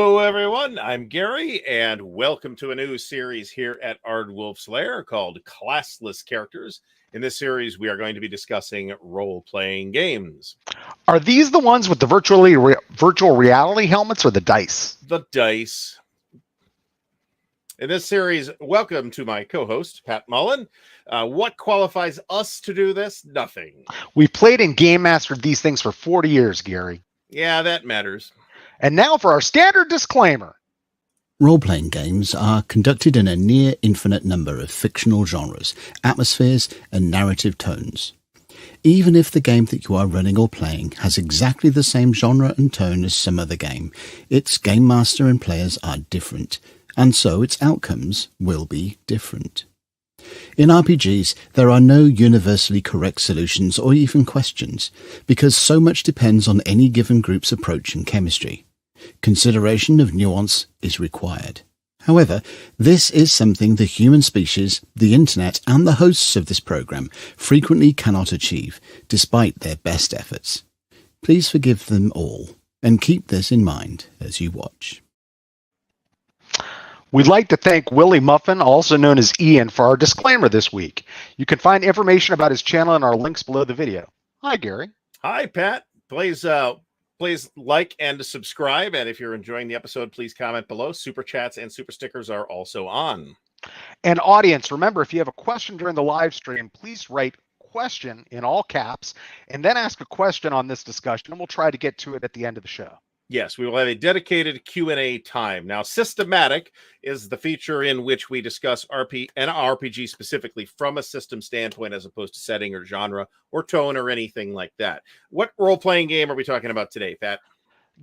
Hello, everyone. I'm Gary, and welcome to a new series here at Ardwulf's Lair called Classless Characters. In this series, we are going to be discussing role-playing games. Are these the ones with the virtual reality helmets or the dice? The dice. In this series, welcome to my co-host, Pat Mullen. What qualifies us to do this? Nothing. We've played and game mastered these things for 40 years, Gary. Yeah, that matters. And now for our standard disclaimer. Role-playing games are conducted in a near infinite number of fictional genres, atmospheres, and narrative tones. Even if the game that you are running or playing has exactly the same genre and tone as some other game, its game master and players are different, and so its outcomes will be different. In RPGs, there are no universally correct solutions or even questions, because so much depends on any given group's approach and chemistry. Consideration of nuance is required. However, this is something the human species, the internet, and the hosts of this program frequently cannot achieve, despite their best efforts. Please forgive them all, and keep this in mind as you watch. We'd like to thank Willie Muffin, also known as Ian, for our disclaimer this week. You can find information about his channel in our links below the video. Hi, Gary. Hi, Pat. Please like and subscribe. And if you're enjoying the episode, please comment below. Super chats and super stickers are also on. And audience, remember, if you have a question during the live stream, please write question in all caps and then ask a question on this discussion, and we'll try to get to it at the end of the show. Yes, we will have a dedicated Q&A time. Now, Systematic is the feature in which we discuss RPG specifically from a system standpoint as opposed to setting or genre or tone or anything like that. What role-playing game are we talking about today, Pat?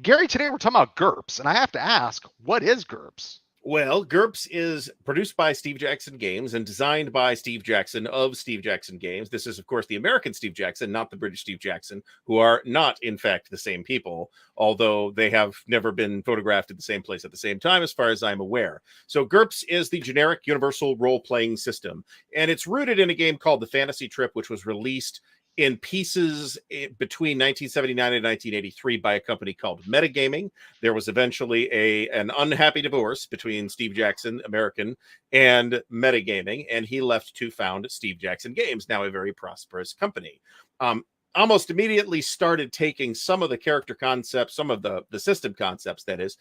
Gary, today we're talking about GURPS, and I have to ask, what is GURPS? Well, GURPS is produced by Steve Jackson Games and designed by Steve Jackson of Steve Jackson Games. This is, of course, the American Steve Jackson, not the British Steve Jackson, who are not, in fact, the same people, although they have never been photographed at the same place at the same time, as far as I'm aware. So GURPS is the generic universal role-playing system, and it's rooted in a game called The Fantasy Trip, which was released in pieces between 1979 and 1983 by a company called Metagaming. There was eventually an unhappy divorce between Steve Jackson, American, and Metagaming, and he left to found Steve Jackson Games, now a very prosperous company. Almost immediately started taking some of the character concepts, some of the system concepts, that is,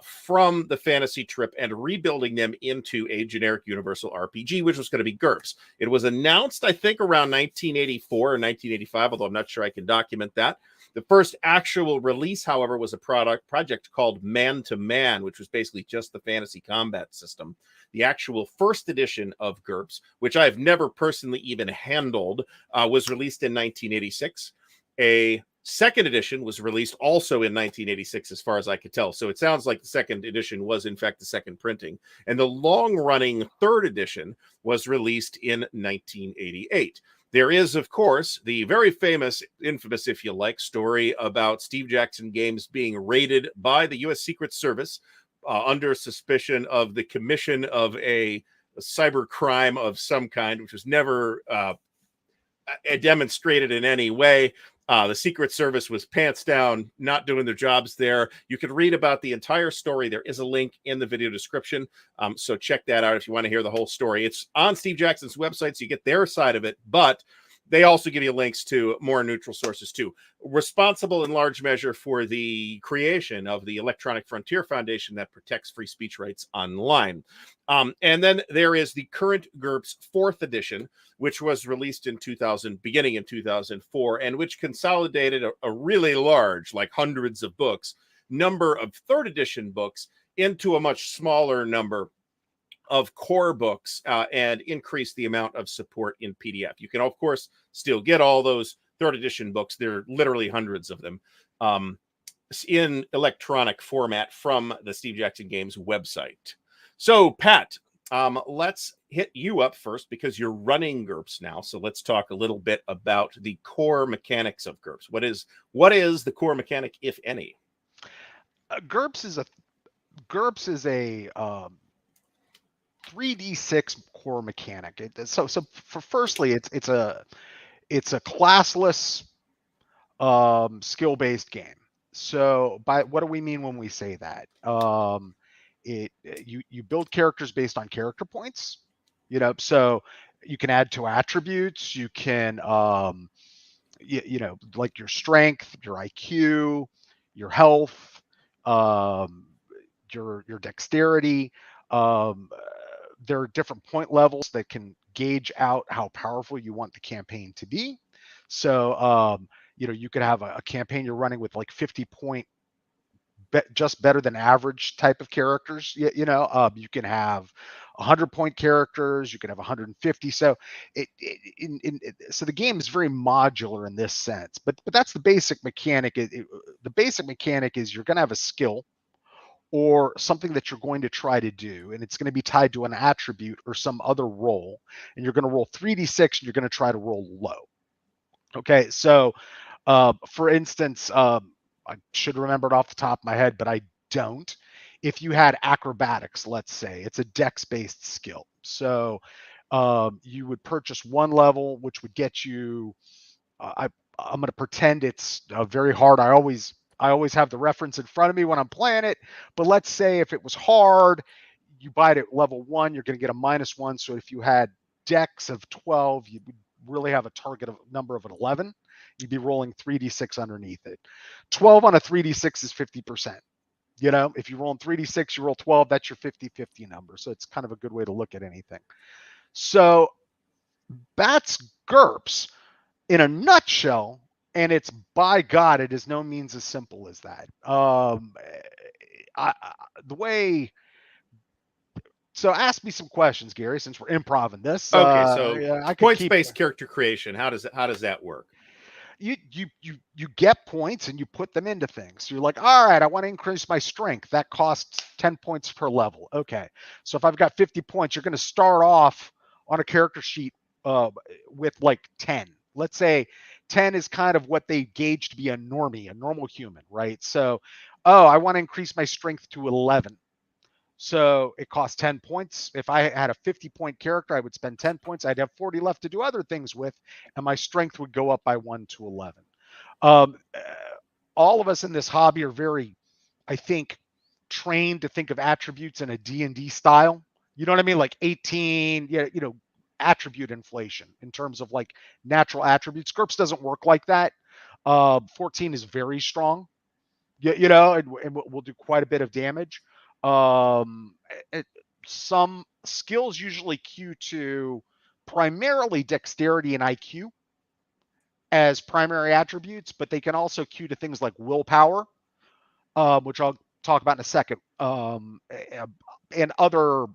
from the Fantasy Trip and rebuilding them into a generic universal RPG, which was going to be GURPS. It was announced, I think, around 1984 or 1985, although I'm not sure I can document that. The first actual release, however, was a project called Man to Man, which was basically just the fantasy combat system. The actual first edition of GURPS, which I've never personally even handled, was released in 1986. A second edition was released also in 1986, as far as I could tell. So it sounds like the second edition was, in fact, the second printing. And the long-running third edition was released in 1988. There is, of course, the very famous, infamous, if you like, story about Steve Jackson Games being raided by the U.S. Secret Service under suspicion of the commission of a cyber crime of some kind, which was never demonstrated in any way. The Secret Service was pants down, not doing their jobs there. You can read about the entire story. There is a link in the video description. So check that out if you want to hear the whole story. It's on Steve Jackson's website, so you get their side of it, but they also give you links to more neutral sources too. Responsible in large measure for the creation of the Electronic Frontier Foundation that protects free speech rights online. And then there is the current GURPS 4th edition, which was released in beginning in 2004, and which consolidated a really large, like hundreds of books, number of 3rd edition books into a much smaller number of core books and increase the amount of support in PDF. You can, of course, still get all those 3rd edition books. There are literally hundreds of them in electronic format from the Steve Jackson Games website. So, Pat, let's hit you up first because you're running GURPS now. So let's talk a little bit about the core mechanics of GURPS. What is the core mechanic, if any? GURPS is a 3d6 core mechanic. Firstly, it's a classless skill-based game. So by what do we mean when we say that? You build characters based on character points, so you can add to attributes, you can like your strength, your IQ, your health, um, your dexterity. Um, there are different point levels that can gauge out how powerful you want the campaign to be. So you could have a campaign you're running with like 50 point just better than average type of characters. You can have 100-point characters, you can have 150. So so the game is very modular in this sense. But that's the basic mechanic. The basic mechanic is you're going to have a skill or something that you're going to try to do, and it's going to be tied to an attribute or some other roll, and you're going to roll 3d6 and you're going to try to roll low. Okay, so for instance, I should remember it off the top of my head, but I don't. If you had acrobatics, let's say, it's a dex-based skill. So you would purchase one level, which would get you. I'm going to pretend it's very hard. I always have the reference in front of me when I'm playing it. But let's say if it was hard, you buy it at level 1, you're going to get a -1. So if you had dex of 12, you would really have a target of number of an 11. You'd be rolling 3d6 underneath it. 12 on a 3d6 is 50%. If you roll in 3d6, you roll 12, that's your 50-50 number. So it's kind of a good way to look at anything. So that's GURPS in a nutshell, and it's, by God, it is no means as simple as that. So ask me some questions, Gary, since we're improvising this. Okay, so I could points-based character creation. How does that work? You get points and you put them into things. So you're like, all right, I want to increase my strength. That costs 10 points per level. Okay, so if I've got 50 points, you're going to start off on a character sheet with like 10. Let's say 10 is kind of what they gauge to be a normie, a normal human, right? So, I want to increase my strength to 11. So it costs 10 points. If I had a 50-point character, I would spend 10 points. I'd have 40 left to do other things with, and my strength would go up by 1 to 11. All of us in this hobby are very, I think, trained to think of attributes in a D&D style. You know what I mean? Like 18, attribute inflation in terms of like natural attributes. GURPS doesn't work like that. 14 is very strong. And we'll do quite a bit of damage. Some skills usually cue to primarily dexterity and IQ as primary attributes, but they can also cue to things like willpower, which I'll talk about in a second, and other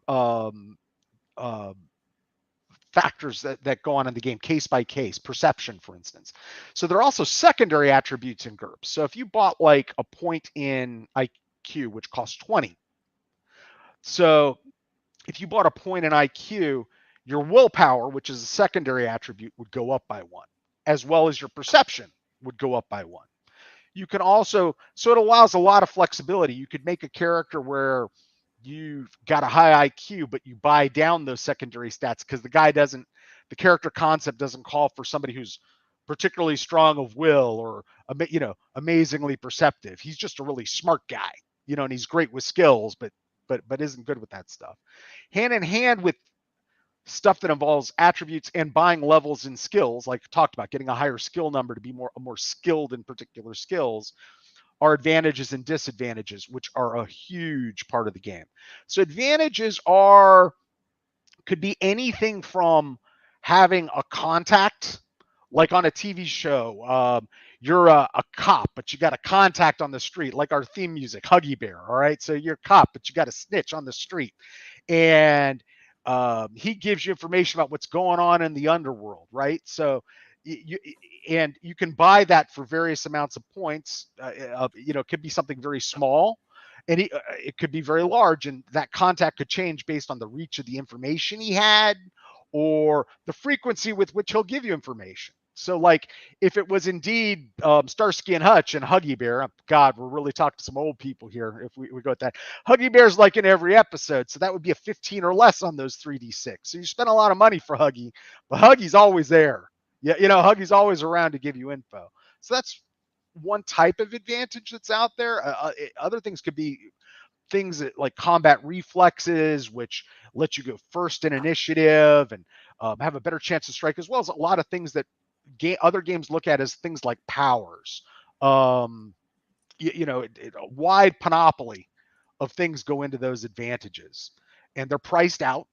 factors that go on in the game, case by case, perception, for instance. So there are also secondary attributes in GURPS. So if you bought like a point in IQ, which costs 20, so if you bought a point in IQ, your willpower, which is a secondary attribute, would go up by 1, as well as your perception would go up by 1. You can also, so it allows a lot of flexibility. You could make a character where you've got a high IQ, but you buy down those secondary stats because the character concept doesn't call for somebody who's particularly strong of will or, amazingly perceptive. He's just a really smart guy, and he's great with skills, but isn't good with that stuff. Hand in hand with stuff that involves attributes and buying levels in skills, like I talked about, getting a higher skill number to be more skilled in particular skills, are advantages and disadvantages, which are a huge part of the game. So advantages could be anything from having a contact, like on a TV show. You're a cop, but you got a contact on the street, like our theme music, Huggy Bear. All right, so you're a cop, but you got a snitch on the street, and he gives you information about what's going on in the underworld, right? So you can buy that for various amounts of points. It could be something very small, and it could be very large, and that contact could change based on the reach of the information he had or the frequency with which he'll give you information. So like if it was indeed Starsky and Hutch and Huggy Bear, God, we're really talking to some old people here if we go with that. Huggy Bear's like in every episode, so that would be a 15 or less on those 3d6. So you spend a lot of money for Huggy, but Huggy's always there. Yeah, Huggy's always around to give you info. So that's one type of advantage that's out there. Other things could be things that like combat reflexes, which let you go first in initiative and have a better chance to strike, as well as a lot of things that other games look at as things like powers. A wide panoply of things go into those advantages, and they're priced out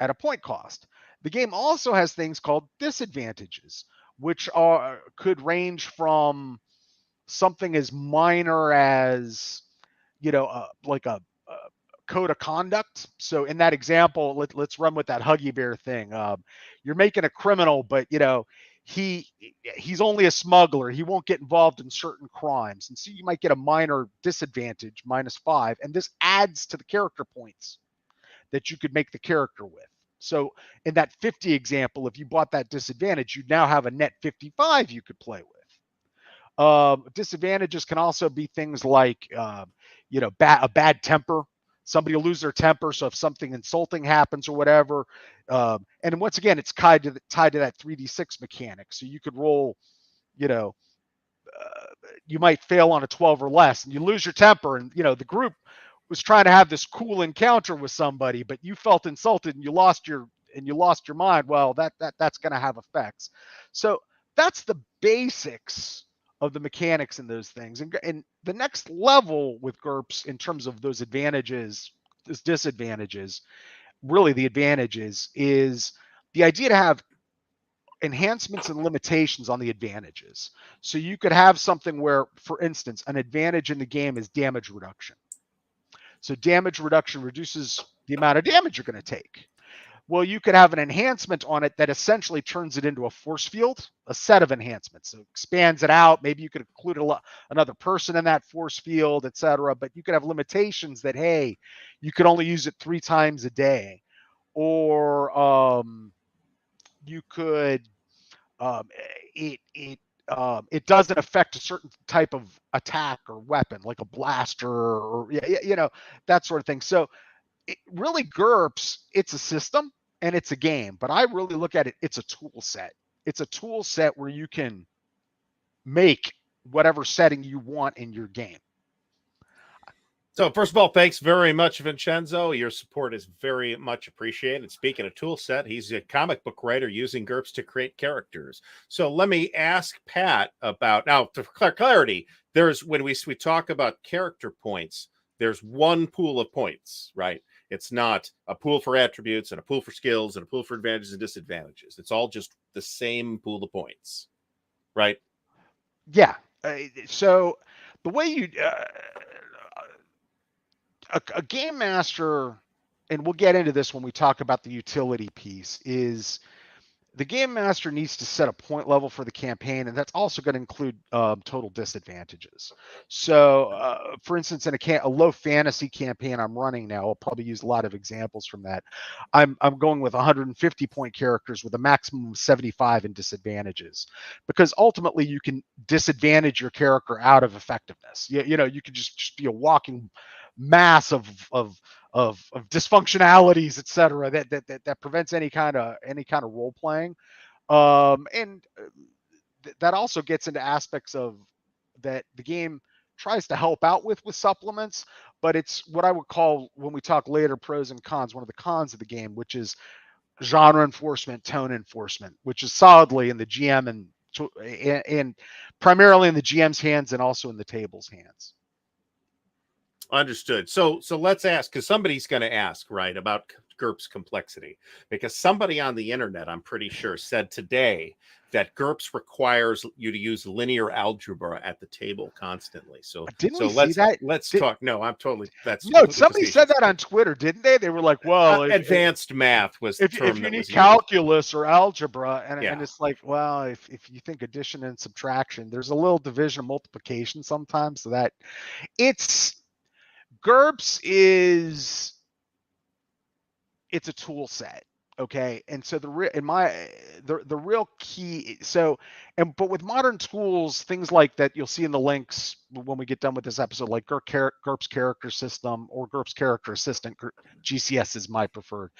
at a point cost. The game also has things called disadvantages, which could range from something as minor as like a code of conduct. So in that example, let's run with that Huggy Bear thing. You're making a criminal, but he's only a smuggler. He won't get involved in certain crimes, and so you might get a minor disadvantage, -5, and this adds to the character points that you could make the character with. So in that 50 example, if you bought that disadvantage, you now have a net 55 you could play with. Disadvantages can also be things like, a bad temper. Somebody will lose their temper. So if something insulting happens or whatever, and once again, it's tied to that 3d6 mechanic. So you could roll, you might fail on a 12 or less, and you lose your temper, and the group was trying to have this cool encounter with somebody, but you felt insulted and you lost your mind. Well, that's going to have effects. So that's the basics of the mechanics in those things. And the next level with GURPS in terms of those advantages, those disadvantages, really the advantages is the idea to have enhancements and limitations on the advantages. So you could have something where, for instance, an advantage in the game is damage reduction. So damage reduction reduces the amount of damage you're going to take. Well, you could have an enhancement on it that essentially turns it into a force field, a set of enhancements. So expands it out. Maybe you could include another person in that force field, etc. But you could have limitations that, hey, you could only use it 3 times a day. Or you could, it doesn't affect a certain type of attack or weapon, like a blaster or that sort of thing. So really, GURPS, it's a system and it's a game, but I really look at it, it's a tool set. It's a tool set where you can make whatever setting you want in your game. So first of all, thanks very much, Vincenzo. Your support is very much appreciated. Speaking of tool set, he's a comic book writer using GURPS to create characters. So let me ask Pat about, now for clarity, when we talk about character points, there's one pool of points, right? It's not a pool for attributes and a pool for skills and a pool for advantages and disadvantages. It's all just the same pool of points, right? Yeah. So the way you... a game master, and we'll get into this when we talk about the utility piece, is the game master needs to set a point level for the campaign, and that's also going to include total disadvantages. So, for instance, in a low fantasy campaign I'm running now, I'll probably use a lot of examples from that. I'm going with 150 point characters with a maximum of 75 in disadvantages, because ultimately you can disadvantage your character out of effectiveness. You could just be a walking mass of dysfunctionalities, etc., that prevents any kind of role playing, and that also gets into aspects of that the game tries to help out with supplements, but it's what I would call, when we talk later, pros and cons, one of the cons of the game, which is genre enforcement, tone enforcement, which is solidly in the GM and primarily in the GM's hands and also in the table's hands. Understood. So let's ask, because somebody's going to ask, right, about GURPS complexity, because somebody on the internet, I'm pretty sure, said today that GURPS requires you to use linear algebra at the table constantly. So let's talk. No, I'm totally, that's no. Somebody said that on Twitter, didn't they? They were like, "Well, advanced math was the term if you need calculus or algebra," and it's like, well, if you think addition and subtraction, there's a little division and multiplication sometimes, so that it's. GURPS it's a tool set, okay? And so the real key, but with modern tools, things like that you'll see in the links when we get done with this episode, like GURPS Character System or GURPS Character Assistant, GCS is my preferred.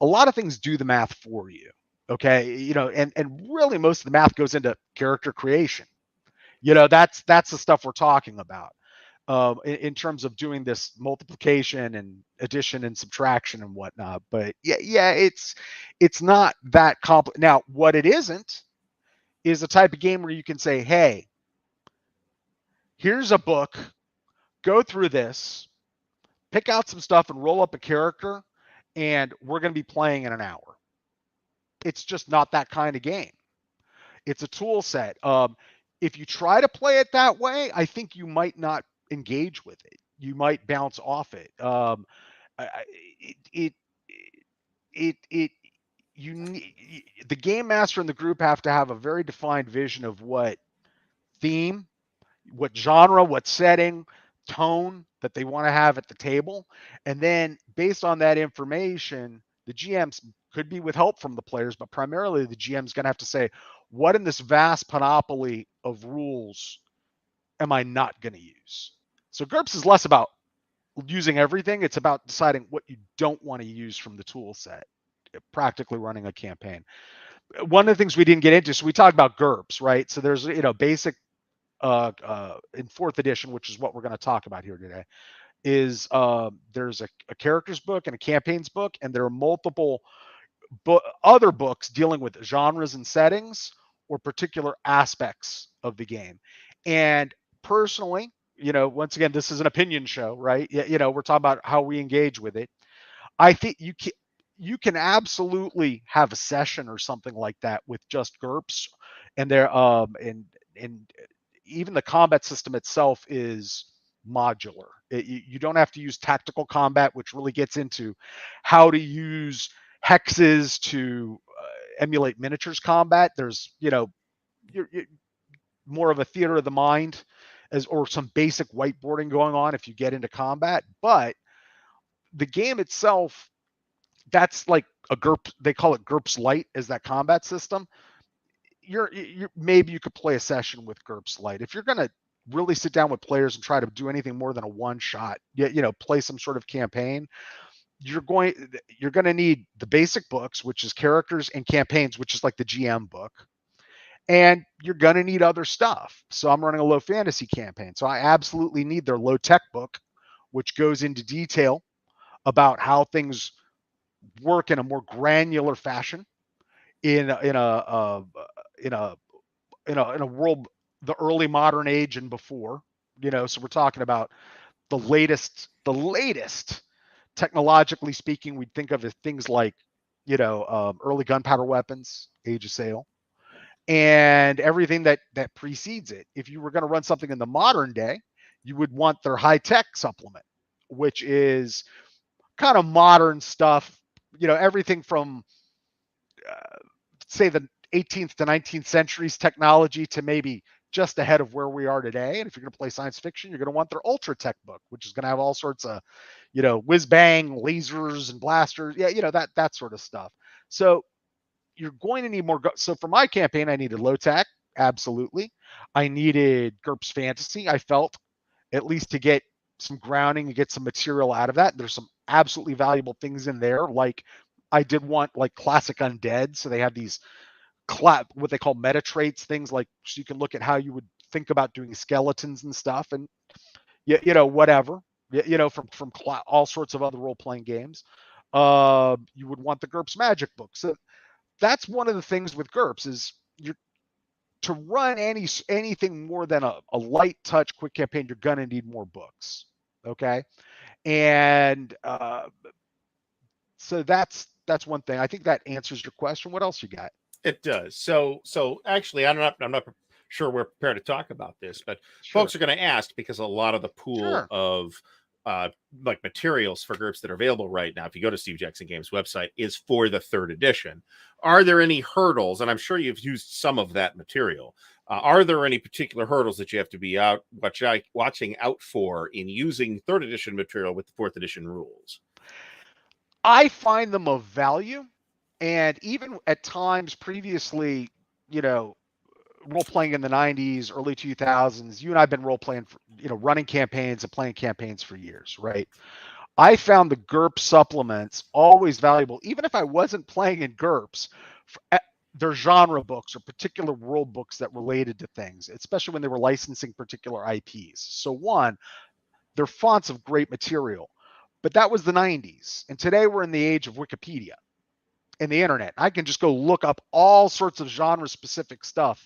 A lot of things do the math for you, okay? And really most of the math goes into character creation. That's the stuff we're talking about. In terms of doing this multiplication and addition and subtraction and whatnot. But it's not that complex. Now, what it isn't is a type of game where you can say, hey, here's a book, go through this, pick out some stuff and roll up a character, and we're going to be playing in an hour. It's just not that kind of game. It's a tool set. If you try to play it that way, I think you might not engage with it. You might bounce off it. The game master and the group have to have a very defined vision of what theme, what genre, what setting, tone that they want to have at the table. And then based on that information, the GMs could be with help from the players, but primarily the GM's going to have to say, what in this vast panoply of rules am I not going to use? So GURPS is less about using everything. It's about deciding what you don't want to use from the tool set, practically running a campaign. One of the things we didn't get into, so we talked about GURPS, right? So there's, basic in 4th edition, which is what we're going to talk about here today, is there's a characters book and a campaigns book, and there are multiple other books dealing with genres and settings or particular aspects of the game. And personally, once again, this is an opinion show, right? We're talking about how we engage with it. I think you can absolutely have a session or something like that with just GURPS, and there and even the combat system itself is modular. You don't have to use tactical combat, which really gets into how to use hexes to emulate miniatures combat. There's, you're more of a theater of the mind or some basic whiteboarding going on if you get into combat. But the game itself, that's like a GURPS, they call it GURPS Lite, as that combat system. Maybe you could play a session with GURPS Lite. If you're going to really sit down with players and try to do anything more than a one shot, play some sort of campaign, you're going to need the basic books, which is characters, and campaigns, which is like the GM book. And you're going to need other stuff. So I'm running a low fantasy campaign. So I absolutely need their low tech book, which goes into detail about how things work in a more granular fashion in a world, the early modern age and before, so we're talking about the latest, technologically speaking, we'd think of as things like, early gunpowder weapons, Age of Sail, and everything that precedes it. If you were going to run something in the modern day, you would want their high-tech supplement, which is kind of modern stuff, everything from, say, the 18th to 19th centuries technology to maybe just ahead of where we are today. And if you're going to play science fiction, you're going to want their ultra tech book, which is going to have all sorts of, whiz bang lasers and blasters. That sort of stuff. So you're going to need more. So for my campaign, I needed low tech. Absolutely. I needed GURPS Fantasy. I felt, at least to get some grounding and get some material out of that. There's some absolutely valuable things in there. Like I did want like classic undead. So they have these what they call meta traits, things like, so you can look at how you would think about doing skeletons and stuff, and whatever, from all sorts of other role-playing games. You would want the GURPS Magic book. So that's one of the things with GURPS is to run anything more than a light touch quick campaign, you're gonna need more books. Okay, and so that's one thing. I think that answers your question. What else you got? It does. So actually, I'm not sure we're prepared to talk about this, but folks are going to ask, because a lot of the pool of like materials for GURPS that are available right now, if you go to Steve Jackson Games website, is for the 3rd edition. Are there any hurdles? And I'm sure you've used some of that material. Are there any particular hurdles that you have to be watching out for in using 3rd edition material with the 4th edition rules? I find them of value. And even at times previously, role-playing in the 90s, early 2000s, you and I have been role-playing, running campaigns and playing campaigns for years, right? I found the GURPS supplements always valuable, even if I wasn't playing in GURPS, their genre books or particular world books that related to things, especially when they were licensing particular IPs. So one, they're fonts of great material, but that was the 90s. And today we're in the age of Wikipedia and the internet. I can just go look up all sorts of genre specific stuff.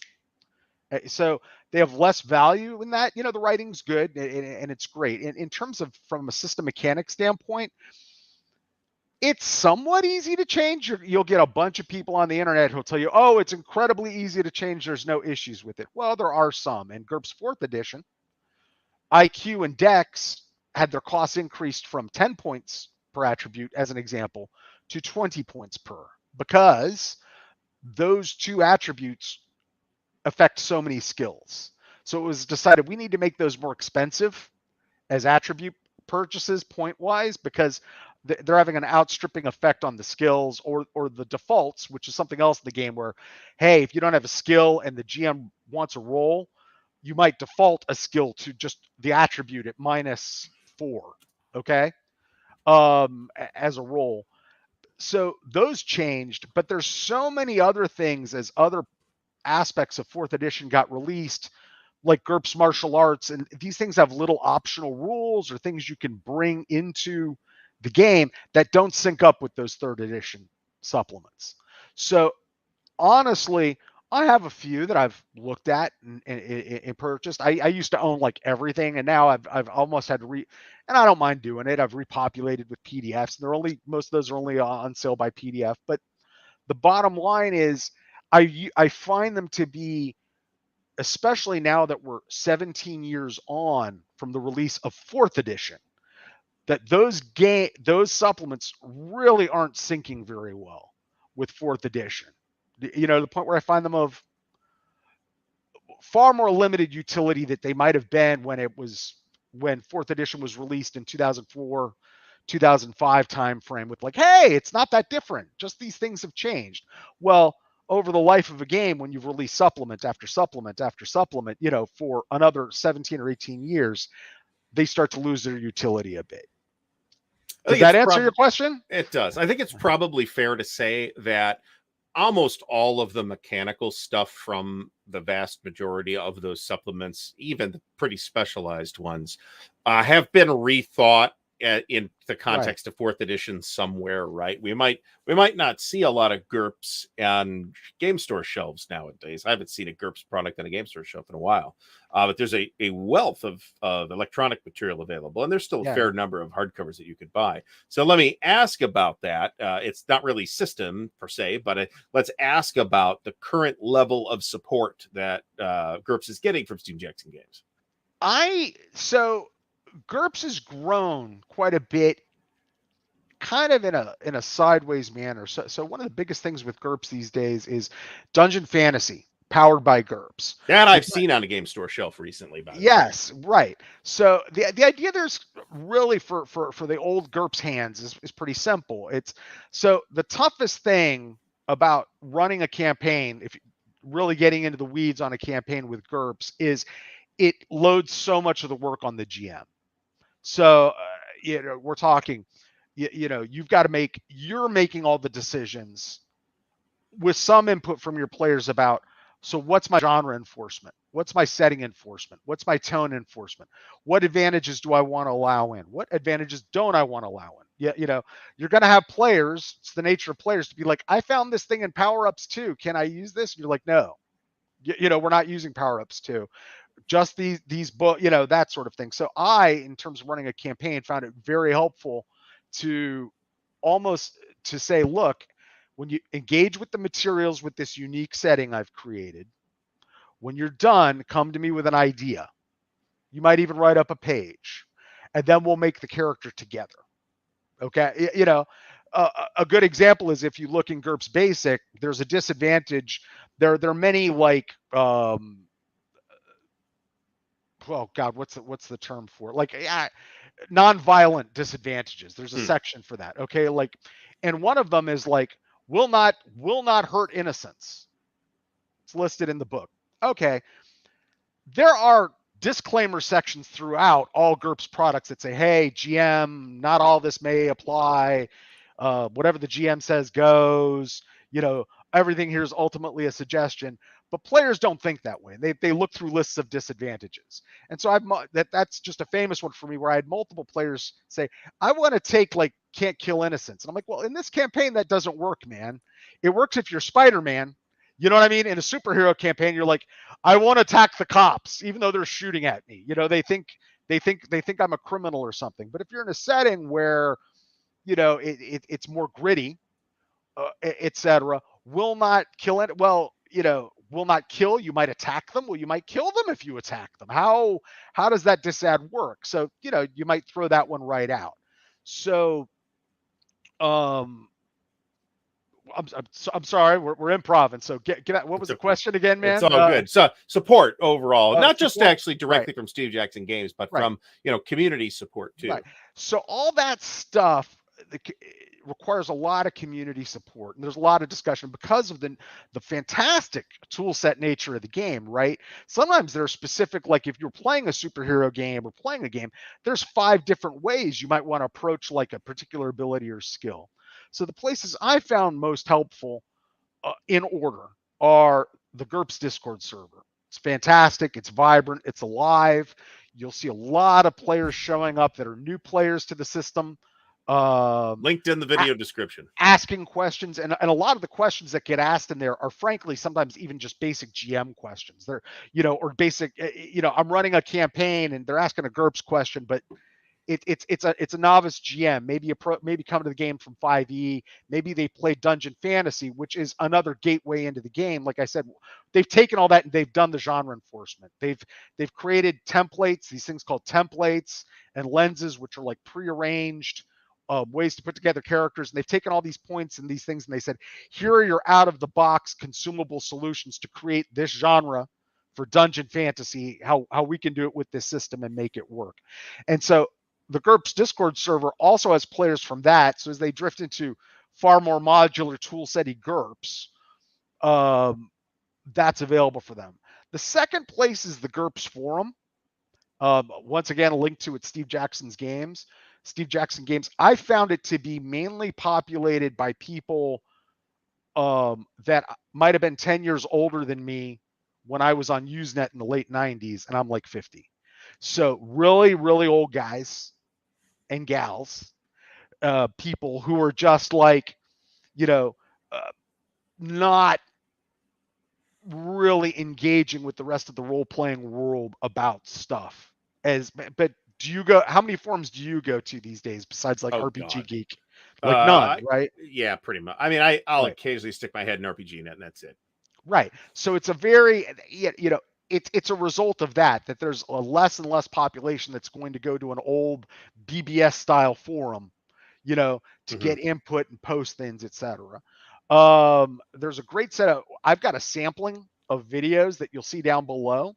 So they have less value in that. The writing's good and it's great. In terms of from a system mechanic standpoint, it's somewhat easy to change. You'll get a bunch of people on the internet who'll tell you, oh, it's incredibly easy to change. There's no issues with it. Well, there are some. In GURPS 4th edition, IQ and Dex had their costs increased from 10 points per attribute, as an example, to 20 points per, because those two attributes affect so many skills. So it was decided we need to make those more expensive as attribute purchases point-wise, because they're having an outstripping effect on the skills or the defaults, which is something else in the game where, hey, if you don't have a skill and the GM wants a roll, you might default a skill to just the attribute at -4, okay, as a roll. So those changed, but there's so many other things as other aspects of 4th edition got released, like GURPS martial arts, and these things have little optional rules or things you can bring into the game that don't sync up with those 3rd edition supplements. So honestly, I have a few that I've looked at and purchased. I used to own like everything, and now I've almost had to and I don't mind doing it. I've repopulated with PDFs, and most of those are only on sale by PDF. But the bottom line is, I find them to be, especially now that we're 17 years on from the release of 4th edition, that those supplements really aren't syncing very well with 4th edition. The point where I find them of far more limited utility that they might have been when 4th edition was released in 2004, 2005 timeframe, with like, hey, it's not that different. Just these things have changed. Well, over the life of a game, when you've released supplement after supplement after supplement, for another 17 or 18 years, they start to lose their utility a bit. Does that answer your question? It does. I think it's probably fair to say that almost all of the mechanical stuff from the vast majority of those supplements, even the pretty specialized ones, have been rethought in the context of 4th edition somewhere, right? We might not see a lot of GURPS on game store shelves nowadays. I haven't seen a GURPS product on a game store shelf in a while, but there's a wealth of electronic material available, and there's still a fair number of hardcovers that you could buy. So let me ask about that. It's not really system per se, but let's ask about the current level of support that GURPS is getting from Steve Jackson Games. GURPS has grown quite a bit, kind of in a sideways manner. So one of the biggest things with GURPS these days is Dungeon Fantasy, powered by GURPS. That I've seen on a game store shelf recently. Yes, right. So the idea there's really for the old GURPS hands is pretty simple. So the toughest thing about running a campaign, if you're really getting into the weeds on a campaign with GURPS, is it loads so much of the work on the GM. So, we're talking, you've got to you're making all the decisions with some input from your players about, so what's my genre enforcement? What's my setting enforcement? What's my tone enforcement? What advantages do I want to allow in? What advantages don't I want to allow in? You're going to have players, it's the nature of players, to be like, I found this thing in power-ups too. Can I use this? And you're like, no, we're not using power-ups too. Just these books, that sort of thing. So in terms of running a campaign, found it very helpful to say, look, when you engage with the materials with this unique setting I've created, when you're done, come to me with an idea. You might even write up a page, and then we'll make the character together. Okay. A good example is if you look in GURPS Basic, there's a disadvantage. There are many like, oh God, what's the term for it? Like non-violent disadvantages. There's a section for that. Okay. Like, and one of them is like, will not hurt innocents. It's listed in the book. Okay. There are disclaimer sections throughout all GURPS products that say, hey, GM, not all this may apply. Whatever the GM says goes, everything here is ultimately a suggestion, but players don't think that way. They look through lists of disadvantages. And so that's just a famous one for me, where I had multiple players say, I want to take like can't kill innocents. And I'm like, well, in this campaign, that doesn't work, man. It works if you're Spider-Man. You know what I mean? In a superhero campaign, you're like, I want to attack the cops, even though they're shooting at me. You know, they think I'm a criminal or something. But if you're in a setting where, you know, it's more gritty, etc., will not kill it. Well, you know, will not kill. You might attack them. Well, you might kill them if you attack them. How does that disad work? So, you know, you might throw that one right out. So, I'm sorry, we're improv, and so get out. What was the question again, man? It's all good. So support overall, not just support, actually directly from Steve Jackson Games, but from, you know, community support too. Right. So all that stuff requires a lot of community support, and there's a lot of discussion because of the fantastic tool set nature of the game. Right. Sometimes there are specific, like if you're playing a superhero game or playing a game, there's 5 different ways you might want to approach like a particular ability or skill. So the places I found most helpful in order are the GURPS Discord server. It's fantastic. It's vibrant. It's alive. You'll see a lot of players showing up that are new players to the system. Linked in the video description. Asking questions. And a lot of the questions that get asked in there are frankly sometimes even just basic GM questions. They're, you know, or basic, you know, I'm running a campaign and they're asking a GURPS question, but it's a novice GM, maybe come to the game from 5e, maybe they play Dungeon Fantasy, which is another gateway into the game. Like I said, they've taken all that and they've done the genre enforcement. They've created templates, these things called templates, and lenses, which are like prearranged ways to put together characters. And they've taken all these points and these things and they said, here are your out of the box consumable solutions to create this genre for Dungeon Fantasy, how we can do it with this system and make it work. And so the GURPS Discord server also has players from that. So as they drift into far more modular toolset-y GURPS, that's available for them. The second place is the GURPS forum. Once again, a link to it, Steve Jackson Games. I found it to be mainly populated by people that might have been 10 years older than me when I was on Usenet in the late 90s, and I'm like 50. So really, really old guys and gals, people who are just like, you know, not really engaging with the rest of the role-playing world about stuff. But do you go? How many forums do you go to these days besides like RPG God. Geek? Like none, right? Yeah, pretty much. I mean, I'll occasionally stick my head in RPG Net, and that's it. Right. So it's a very, you know, it's a result of that there's a less and less population that's going to go to an old BBS style forum, you know, to get input and post things, etc. There's a great set of, I've got a sampling of videos that you'll see down below.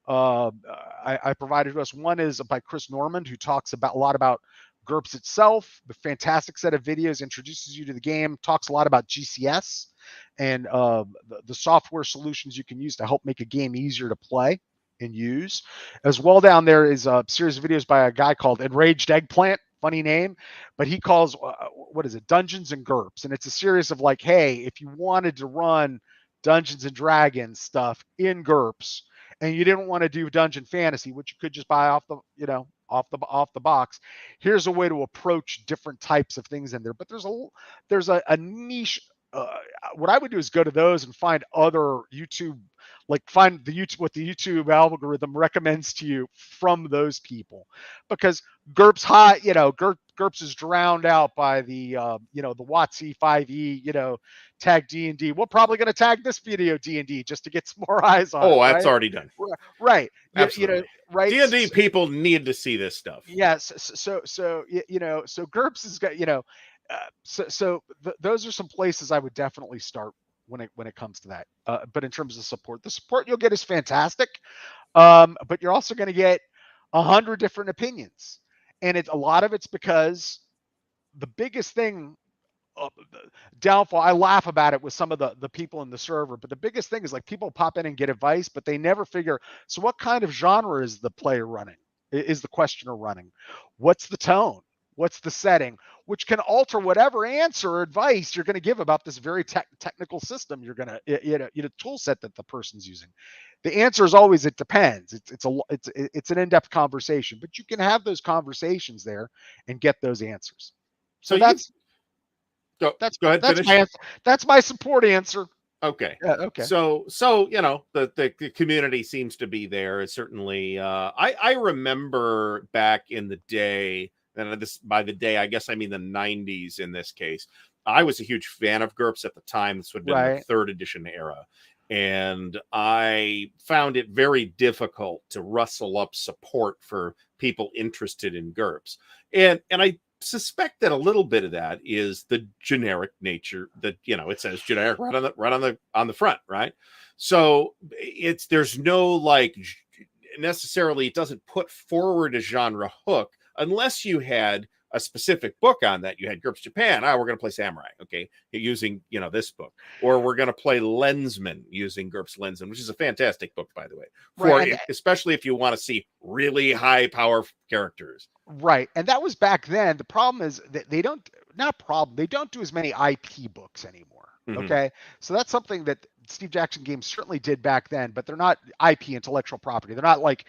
I provided to us. One is by Chris Norman, who talks a lot about GURPS itself. The fantastic set of videos introduces you to the game, talks a lot about GCS and the software solutions you can use to help make a game easier to play and use. As well, down there is a series of videos by a guy called Enraged Eggplant, funny name, but he calls, what is it, Dungeons and GURPS. And it's a series of like, hey, if you wanted to run Dungeons and Dragons stuff in GURPS and you didn't want to do Dungeon Fantasy, which you could just buy off the, you know, off the box, here's a way to approach different types of things in there. But there's a niche. What I would do is go to those and find other YouTube, like find what the YouTube algorithm recommends to you from those people, because GURPS GURPS is drowned out by the the WotC 5e, you know, tag D&D. We're probably going to tag this video D&D just to get some more eyes on it. Oh, that's already done. Right. Absolutely. You know, right. D&D people need to see this stuff. Yes. So GURPS has got, you know, those are some places I would definitely start when it comes to that. But in terms of support, the support you'll get is fantastic. But you're also going to get 100 different opinions. And a lot of it's because the biggest thing, downfall, I laugh about it with some of the people in the server, but the biggest thing is like people pop in and get advice, but they never figure, so what kind of genre is the player running? Is the questioner running? What's the tone? What's the setting? Which can alter whatever answer or advice you're going to give about this very technical system you're going to tool set that the person's using. The answer is always it depends. It's an in-depth conversation, but you can have those conversations there and get those answers. So that's go ahead. That's finish. my answer. That's my support answer. Okay. Yeah, okay. So the community seems to be there. It's certainly I remember back in the day, and by the day I guess I mean the 90s in this case. I was a huge fan of GURPS at the time. This would have been the 3rd edition era. And I found it very difficult to rustle up support for people interested in GURPS. And I suspect that a little bit of that is the generic nature that, it says generic right on the front, right? So there's no necessarily, it doesn't put forward a genre hook unless you had a specific book on that. You had GURPS Japan. We're going to play Samurai, okay, using this book, or we're going to play Lensman using GURPS Lensman, which is a fantastic book, by the way, especially if you want to see really high power characters. Right, and that was back then. The problem is that they don't do as many IP books anymore. Mm-hmm. Okay, so that's something that Steve Jackson Games certainly did back then, but they're not IP, intellectual property. They're not like,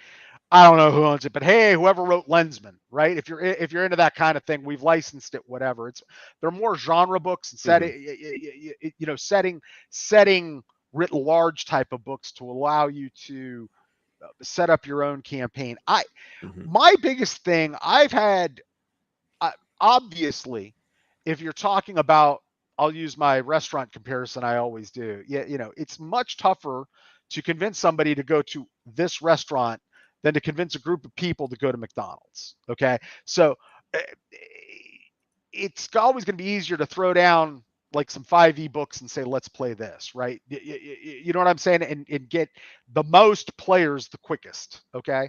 I don't know who owns it, but hey, whoever wrote Lensman, right? If you're into that kind of thing, we've licensed it, whatever. They're more genre books and setting writ large type of books to allow you to set up your own campaign. My biggest thing I've had, obviously, if you're talking about, I'll use my restaurant comparison I always do. It's much tougher to convince somebody to go to this restaurant than to convince a group of people to go to McDonald's. Okay. So it's always going to be easier to throw down like some 5e books and say, let's play this, right? You know what I'm saying? And get the most players the quickest. Okay.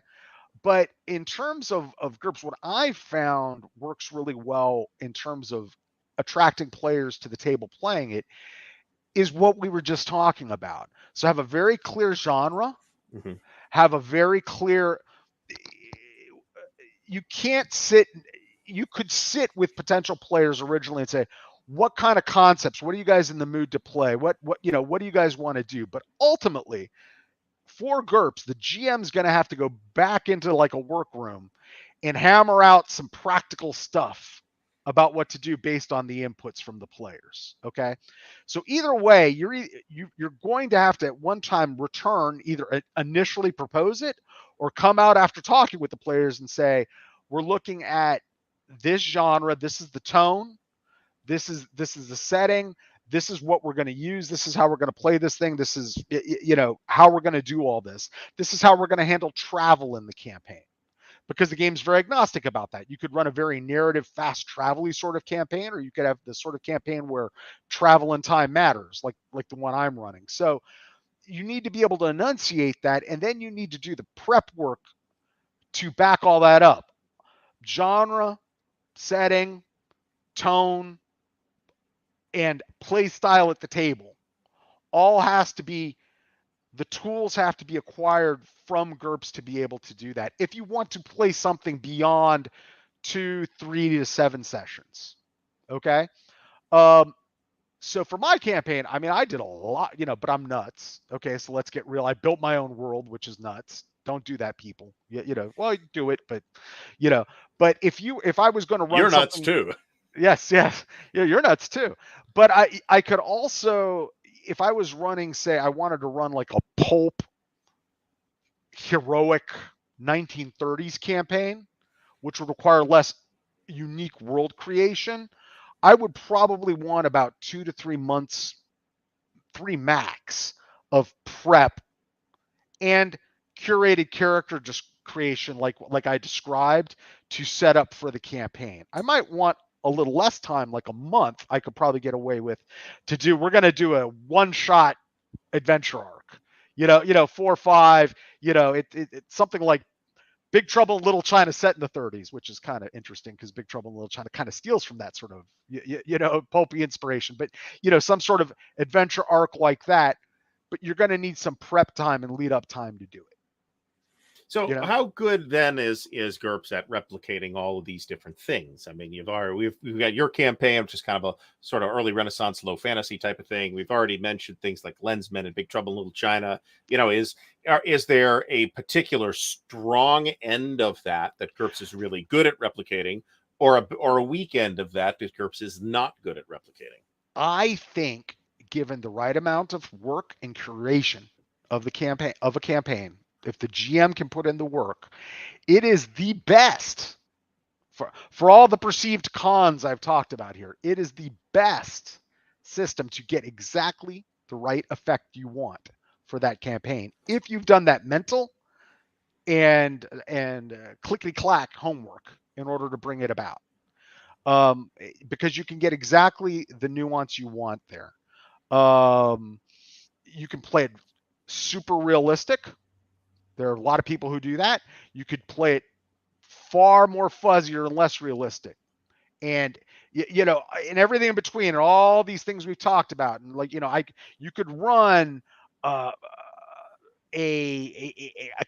But in terms of GURPS, what I've found works really well in terms of attracting players to the table playing it is what we were just talking about. So have a very clear genre, have a very clear, you could sit with potential players originally and say, what kind of concepts, what are you guys in the mood to play? What do you guys want to do? But ultimately, for GURPS, the GM's going to have to go back into like a workroom and hammer out some practical stuff about what to do based on the inputs from the players. Okay. So either way, you're going to have to at one time return, either initially propose it or come out after talking with the players and say, we're looking at this genre. This is the tone. This is the setting. This is what we're going to use. This is how we're going to play this thing. This is, how we're going to do all this. This is how we're going to handle travel in the campaign. Because the game's very agnostic about that. You could run a very narrative, fast travel-y sort of campaign, or you could have the sort of campaign where travel and time matters, like the one I'm running. So you need to be able to enunciate that, and then you need to do the prep work to back all that up. Genre, setting, tone, and play style at the table all has to be, the tools have to be acquired from GURPS to be able to do that. If you want to play something beyond 2, 3 to 7 sessions. Okay. So for my campaign, I mean, I did a lot, but I'm nuts. Okay. So let's get real. I built my own world, which is nuts. Don't do that, people. Well, you do it, but but if I was going to run, you're nuts too. Yes. Yeah, you're nuts too. But I could also, if I was running, say I wanted to run like a pulp heroic 1930s campaign, which would require less unique world creation, I would probably want about 2 to 3 months, 3 max of prep and curated character just creation like I described to set up for the campaign. I might want a little less time, like a month, I could probably get away with to do. We're going to do a one-shot adventure arc, 4 or 5, it's something like Big Trouble in Little China set in the 30s, which is kind of interesting because Big Trouble in Little China kind of steals from that sort of, pulpy inspiration, but, some sort of adventure arc like that, but you're going to need some prep time and lead up time to do it. So You know, how good then is GURPS at replicating all of these different things? I mean, we've got your campaign, which is kind of a sort of early Renaissance low fantasy type of thing. We've already mentioned things like Lensmen and Big Trouble in Little China. You know, is there a particular strong end of that GURPS is really good at replicating, or a weak end of that GURPS is not good at replicating? I think given the right amount of work and curation of a campaign, if the GM can put in the work, it is the best for all the perceived cons I've talked about here. It is the best system to get exactly the right effect you want for that campaign. If you've done that mental and clickety clack homework in order to bring it about, because you can get exactly the nuance you want there. You can play it super realistic. There are a lot of people who do that. You could play it far more fuzzier and less realistic. And you know, and everything in between, and all these things we've talked about, and like, you know, you could run a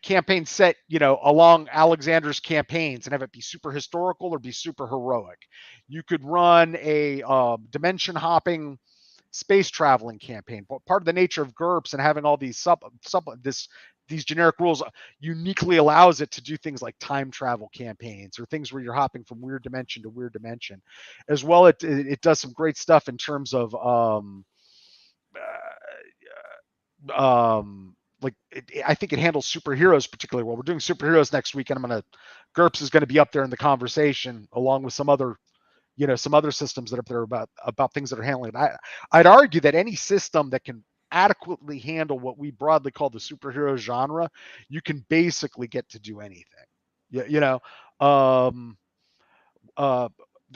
campaign set, you know, along Alexander's campaigns and have it be super historical or be super heroic. You could run a dimension hopping space traveling campaign. But part of the nature of GURPS and having all these these generic rules uniquely allows it to do things like time travel campaigns or things where you're hopping from weird dimension to weird dimension. As well, it does some great stuff in terms of I think it handles superheroes particularly well. We're doing superheroes next week, and GURPS is going to be up there in the conversation along with some other, you know, some other systems that are up there about things that are handling it. I'd argue that any system that can adequately handle what we broadly call the superhero genre, you can basically get to do anything. You know, the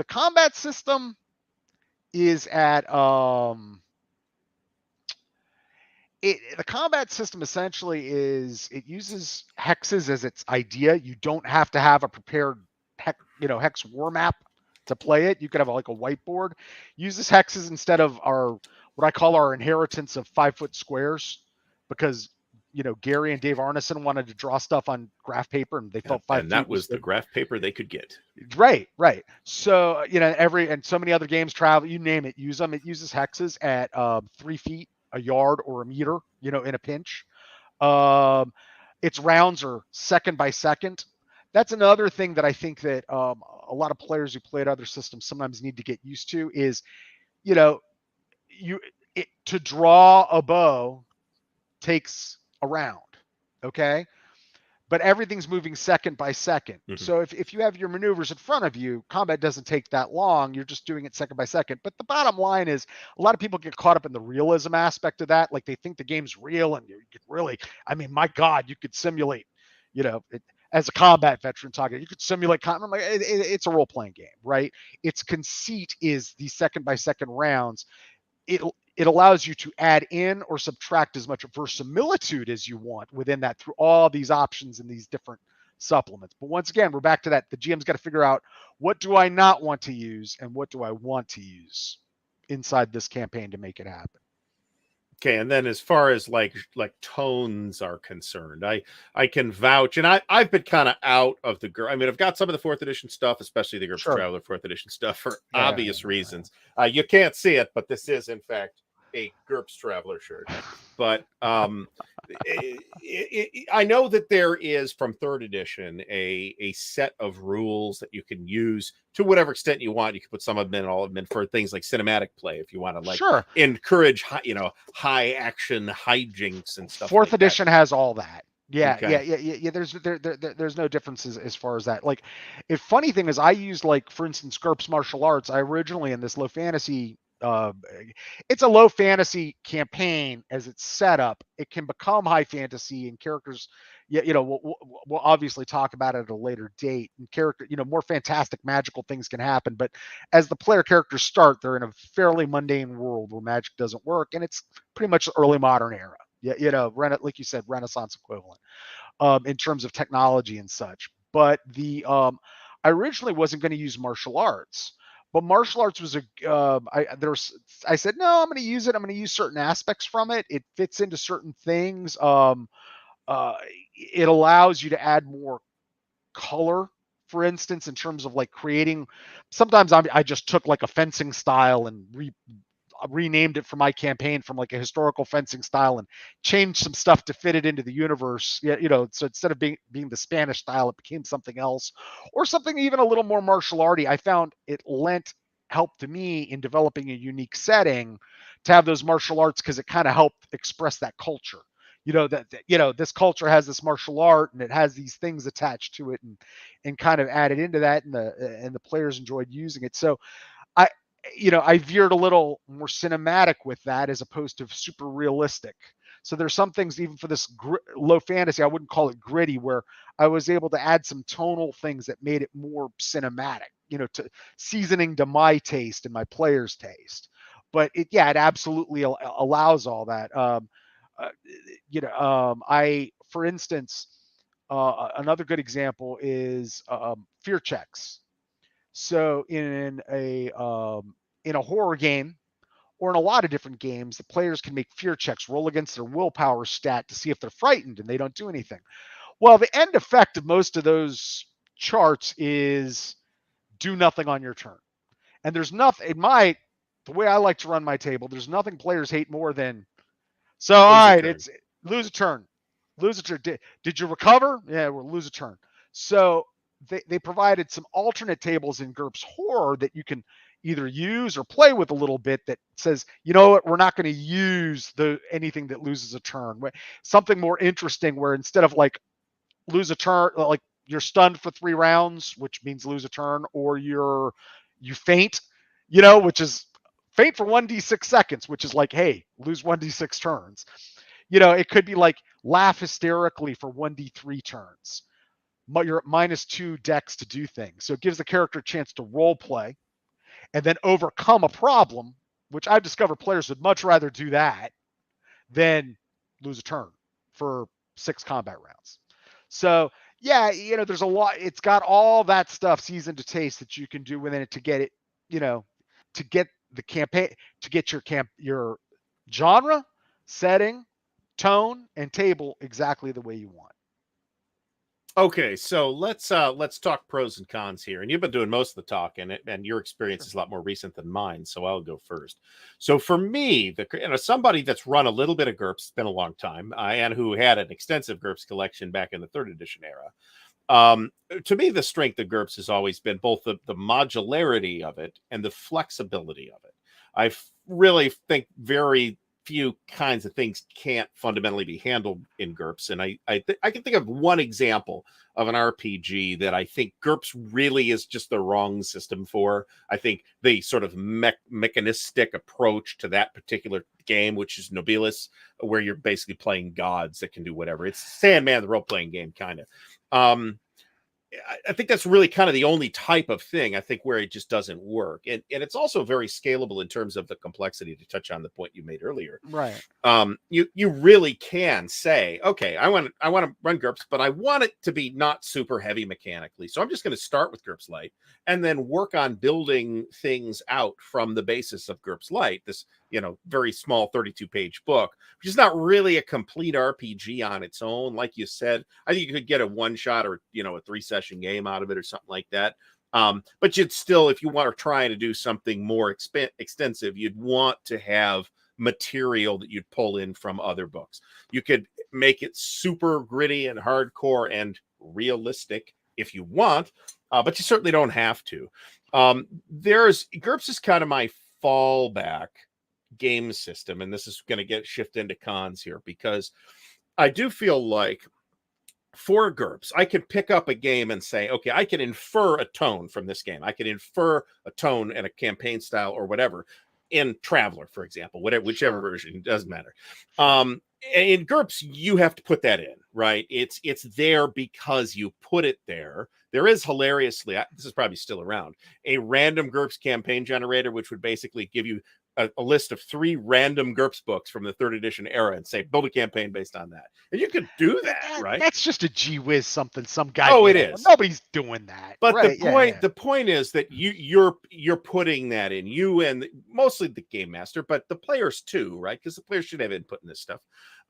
combat system is at the combat system essentially is, it uses hexes as its idea. You don't have to have a prepared hex war map to play it. You could have like a whiteboard. Uses hexes instead of what I call our inheritance of 5-foot squares, because, you know, Gary and Dave Arneson wanted to draw stuff on graph paper, and they felt 5 and feet that was the graph paper they could get. Right. So, you know, and so many other games, travel, you name it, use them. It uses hexes at 3 feet, a yard, or a meter, you know, in a pinch. Its rounds are second by second. That's another thing that I think that a lot of players who played other systems sometimes need to get used to is, you know, to draw a bow takes a round, okay? But everything's moving second by second. Mm-hmm. So if you have your maneuvers in front of you, combat doesn't take that long. You're just doing it second by second. But the bottom line is, a lot of people get caught up in the realism aspect of that. Like, they think the game's real, and you could really, I mean, my God, you could simulate, you know, as a combat veteran talking, you could simulate combat. I'm like, it's a role-playing game, right? Its conceit is the second by second rounds. It allows you to add in or subtract as much verisimilitude as you want within that through all these options and these different supplements. But once again, we're back to that. The GM's got to figure out, what do I not want to use and what do I want to use inside this campaign to make it happen. Okay, and then as far as like tones are concerned, I can vouch, and I've been kind of out of the GURPS. I mean, I've got some of the 4th edition stuff, especially the GURPS Traveler 4th edition stuff, for obvious reasons. You can't see it, but this is in fact a GURPS Traveler shirt. But I know that there is, from 3rd edition, a set of rules that you can use to whatever extent you want. You can put some of them in, all of them in, for things like cinematic play, if you want to encourage high action hijinks and stuff. 4th edition has all that. Yeah, okay. Yeah. There's no differences as far as that. Like, the funny thing is, I used, like, for instance, GURPS martial arts. I originally, in this low fantasy, it's a low fantasy campaign as it's set up. It can become high fantasy, and characters, you know, we'll obviously talk about it at a later date. And character, you know, more fantastic magical things can happen. But as the player characters start, they're in a fairly mundane world where magic doesn't work, and it's pretty much the early modern era. Yeah, you know, like you said, Renaissance equivalent in terms of technology and such. But I originally wasn't going to use martial arts. But martial arts was I said, no, I'm going to use it. I'm going to use certain aspects from it. It fits into certain things. it allows you to add more color, for instance, in terms of like creating. Sometimes I just took like a fencing style and renamed it for my campaign from like a historical fencing style and changed some stuff to fit it into the universe. Yeah, so instead of being the Spanish style, it became something else, or something even a little more martial arty. I found it lent help to me in developing a unique setting to have those martial arts, because it kind of helped express that culture. This culture has this martial art and it has these things attached to it, and kind of added into that, and the players enjoyed using it. So I I veered a little more cinematic with that as opposed to super realistic. So there's some things, even for this low fantasy, I wouldn't call it gritty, where I was able to add some tonal things that made it more cinematic, to seasoning to my taste and my players' taste. But it absolutely allows all that. For instance, another good example is fear checks. So in a horror game, or in a lot of different games, the players can make fear checks, roll against their willpower stat to see if they're frightened, and they don't do anything. Well, the end effect of most of those charts is do nothing on your turn. And there's nothing the way I like to run my table, there's nothing players hate more than, so all right, it's lose a turn. Lose a turn. Did you recover? Yeah, we'll lose a turn. So they provided some alternate tables in GURPS Horror that you can either use or play with a little bit, that says, you know what, we're not going to use anything that loses a turn. Something more interesting, where instead of like lose a turn, like you're stunned for 3 rounds, which means lose a turn, or you faint, which is faint for 1d6 seconds, which is like, hey, lose 1d6 turns. It could be like laugh hysterically for 1d3 turns. You're at -2 dex to do things. So it gives the character a chance to role play and then overcome a problem, which I've discovered players would much rather do that than lose a turn for 6 combat rounds. So yeah, there's a lot. It's got all that stuff seasoned to taste that you can do within it to get it, to get the campaign, to get your genre, setting, tone, and table exactly the way you want. Okay, so let's talk pros and cons here. And you've been doing most of the talking, and your experience is a lot more recent than mine, so I'll go first. So for me, somebody that's run a little bit of GURPS, it's been a long time, and who had an extensive GURPS collection back in the 3rd edition era. To me, the strength of GURPS has always been both the modularity of it and the flexibility of it. I really think very few kinds of things can't fundamentally be handled in GURPS. And I can think of one example of an RPG that I think GURPS really is just the wrong system for. I think the sort of mechanistic approach to that particular game, which is Nobilis, where you're basically playing gods that can do whatever. It's Sandman, the role-playing game, kind of. I think that's really kind of the only type of thing, I think, where it just doesn't work. And it's also very scalable in terms of the complexity, to touch on the point you made earlier. Right. You really can say, okay, I want to run GURPS, but I want it to be not super heavy mechanically. So I'm just going to start with GURPS Lite and then work on building things out from the basis of GURPS Lite, this, very small 32-page book, which is not really a complete RPG on its own. Like you said, I think you could get a 1-shot or, a 3-session game out of it or something like that. But you'd still, if you want to try to do something more extensive, you'd want to have material that you'd pull in from other books. You could make it super gritty and hardcore and realistic if you want, but you certainly don't have to. GURPS is kind of my fallback game system, and this is going to shift into cons here, because I do feel like for GURPS, I could pick up a game and say, okay, I can infer a tone from this game. I can infer a tone and a campaign style or whatever in Traveler, for example, whichever version, doesn't matter. In GURPS, you have to put that in, right? It's there because you put it there. There is, hilariously, this is probably still around, a random GURPS campaign generator, which would basically give you a list of 3 random GURPS books from the 3rd edition era and say, build a campaign based on that. And you could do that, right? That's just a gee whiz something some guy. Oh, it is. Nobody's doing that. But right, the point is that you're putting that in, you and mostly the game master, but the players too, right? Because the players should have input in this stuff,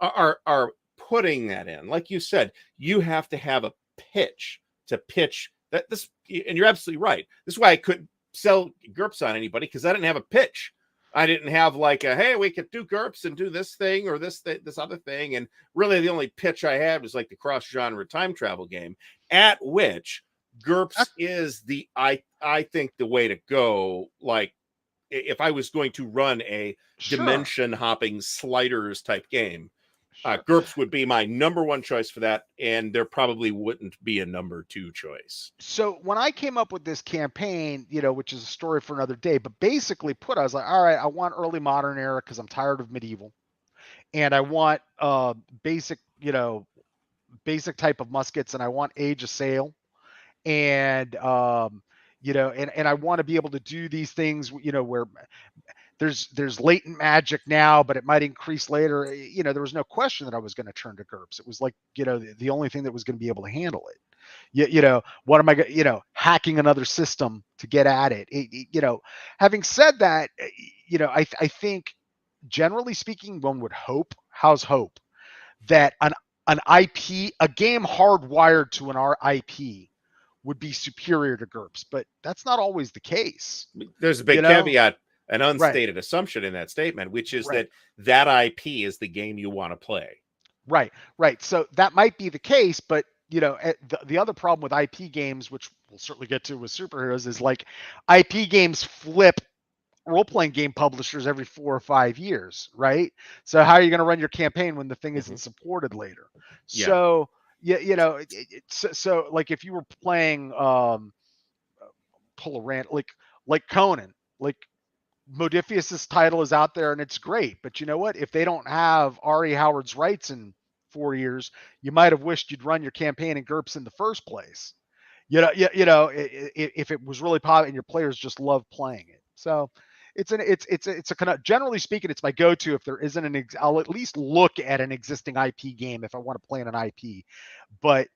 are putting that in. Like you said, you have to have a pitch to pitch that this, and you're absolutely right. This is why I couldn't sell GURPS on anybody, because I didn't have a pitch. I didn't have like a, hey, we could do GURPS and do this thing or this other thing. And really the only pitch I had was like the cross-genre time travel game, at which GURPS is I think the way to go. Like, if I was going to run a dimension hopping sliders type game, GURPS would be my number one choice for that, and there probably wouldn't be a number two choice. So when I came up with this campaign, which is a story for another day, but basically I was like, all right, I want early modern era because I'm tired of medieval, and I want basic type of muskets, and I want age of sail, and and I want to be able to do these things, where there's latent magic now, but it might increase later. There was no question that I was going to turn to GURPS. It was like, the only thing that was going to be able to handle it. What am I, hacking another system to get at it? Having said that, I think generally speaking, one would hope, that an IP, a game hardwired to an IP would be superior to GURPS, but that's not always the case. There's a big caveat, an unstated assumption in that statement, which is that IP is the game you want to play. Right. So that might be the case, but the other problem with IP games, which we'll certainly get to with superheroes, is like IP games flip role-playing game publishers every 4 or 5 years, right? So how are you going to run your campaign when the thing isn't supported later? Yeah. So so like if you were playing pull a rant like Conan, like Modiphius's title is out there and it's great, but you know what? If they don't have R.E. Howard's rights in 4 years, you might have wished you'd run your campaign in GURPS in the first place. If it was really popular and your players just love playing it. So it's a kind of, generally speaking, it's my go-to if there isn't I'll at least look at an existing IP game if I want to play in an IP. But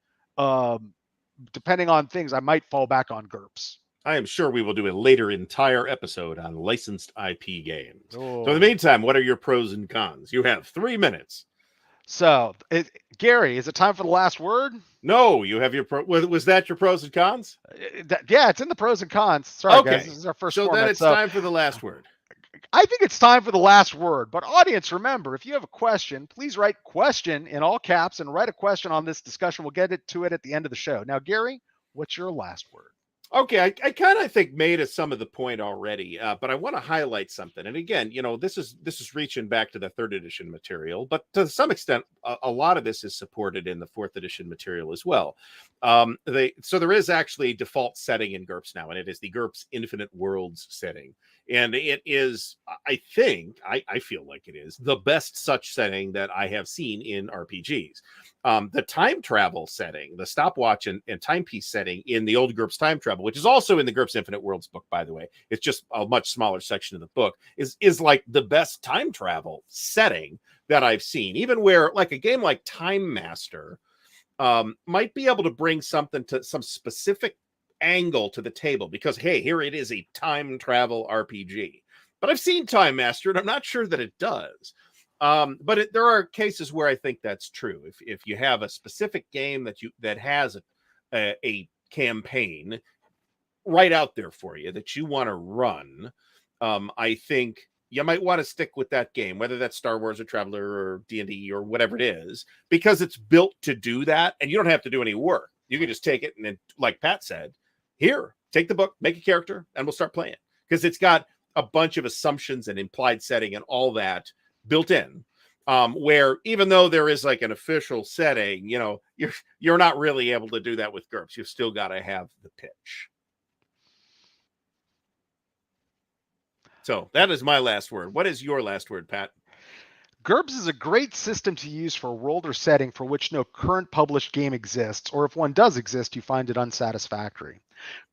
depending on things, I might fall back on GURPS. I am sure we will do a later entire episode on licensed IP games. So in the meantime, what are your pros and cons? You have 3 minutes. So, Gary, is it time for the last word? No, you have your was that your pros and cons? Yeah, it's in the pros and cons. Sorry, guys, this is our first format. Then it's time for the last word. I think it's time for the last word. But audience, remember, if you have a question, please write question in all caps and write a question on this discussion. We'll get to it at the end of the show. Now, Gary, what's your last word? Okay, I kind of think made some of the point already, but I want to highlight something. And again, this is reaching back to the 3rd edition material, but to some extent, a lot of this is supported in the 4th edition material as well. So there is actually a default setting in GURPS now, and it is the GURPS Infinite Worlds setting. And it is, I feel like it is the best such setting that I have seen in RPGs. The time travel setting, the stopwatch and timepiece setting in the old GURPS time travel, which is also in the GURPS Infinite Worlds book, by the way, it's just a much smaller section of the book, is like the best time travel setting that I've seen. Even where like a game like Time Master might be able to bring something to some specific angle to the table, because hey, here it is, a time travel RPG. But I've seen Time Master and I'm not sure that it does. But there are cases where I think that's true. If you have a specific game that has a campaign right out there for you that you want to run, I think you might want to stick with that game, whether that's Star Wars or Traveler or D&D or whatever it is, because it's built to do that, and you don't have to do any work. You can just take it and then, like Pat said, here, take the book, make a character, and we'll start playing. Because it's got a bunch of assumptions and implied setting and all that built in, where even though there is like an official setting, you're not really able to do that with GURPS. You've still got to have the pitch. So that is my last word. What is your last word, Pat? GURPS is a great system to use for a world or setting for which no current published game exists, or if one does exist, you find it unsatisfactory.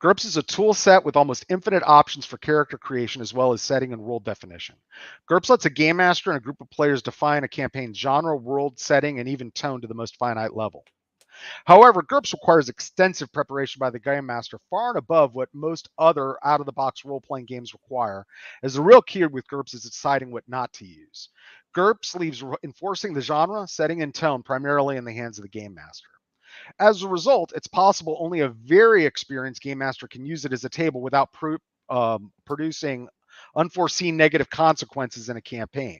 GURPS is a tool set with almost infinite options for character creation as well as setting and world definition. GURPS lets a game master and a group of players define a campaign's genre, world, setting, and even tone to the most finite level. However, GURPS requires extensive preparation by the game master, far and above what most other out-of-the-box role-playing games require, as the real key with GURPS is deciding what not to use. GURPS leaves enforcing the genre, setting, and tone primarily in the hands of the game master. As a result, it's possible only a very experienced game master can use it as a table without producing unforeseen negative consequences in a campaign.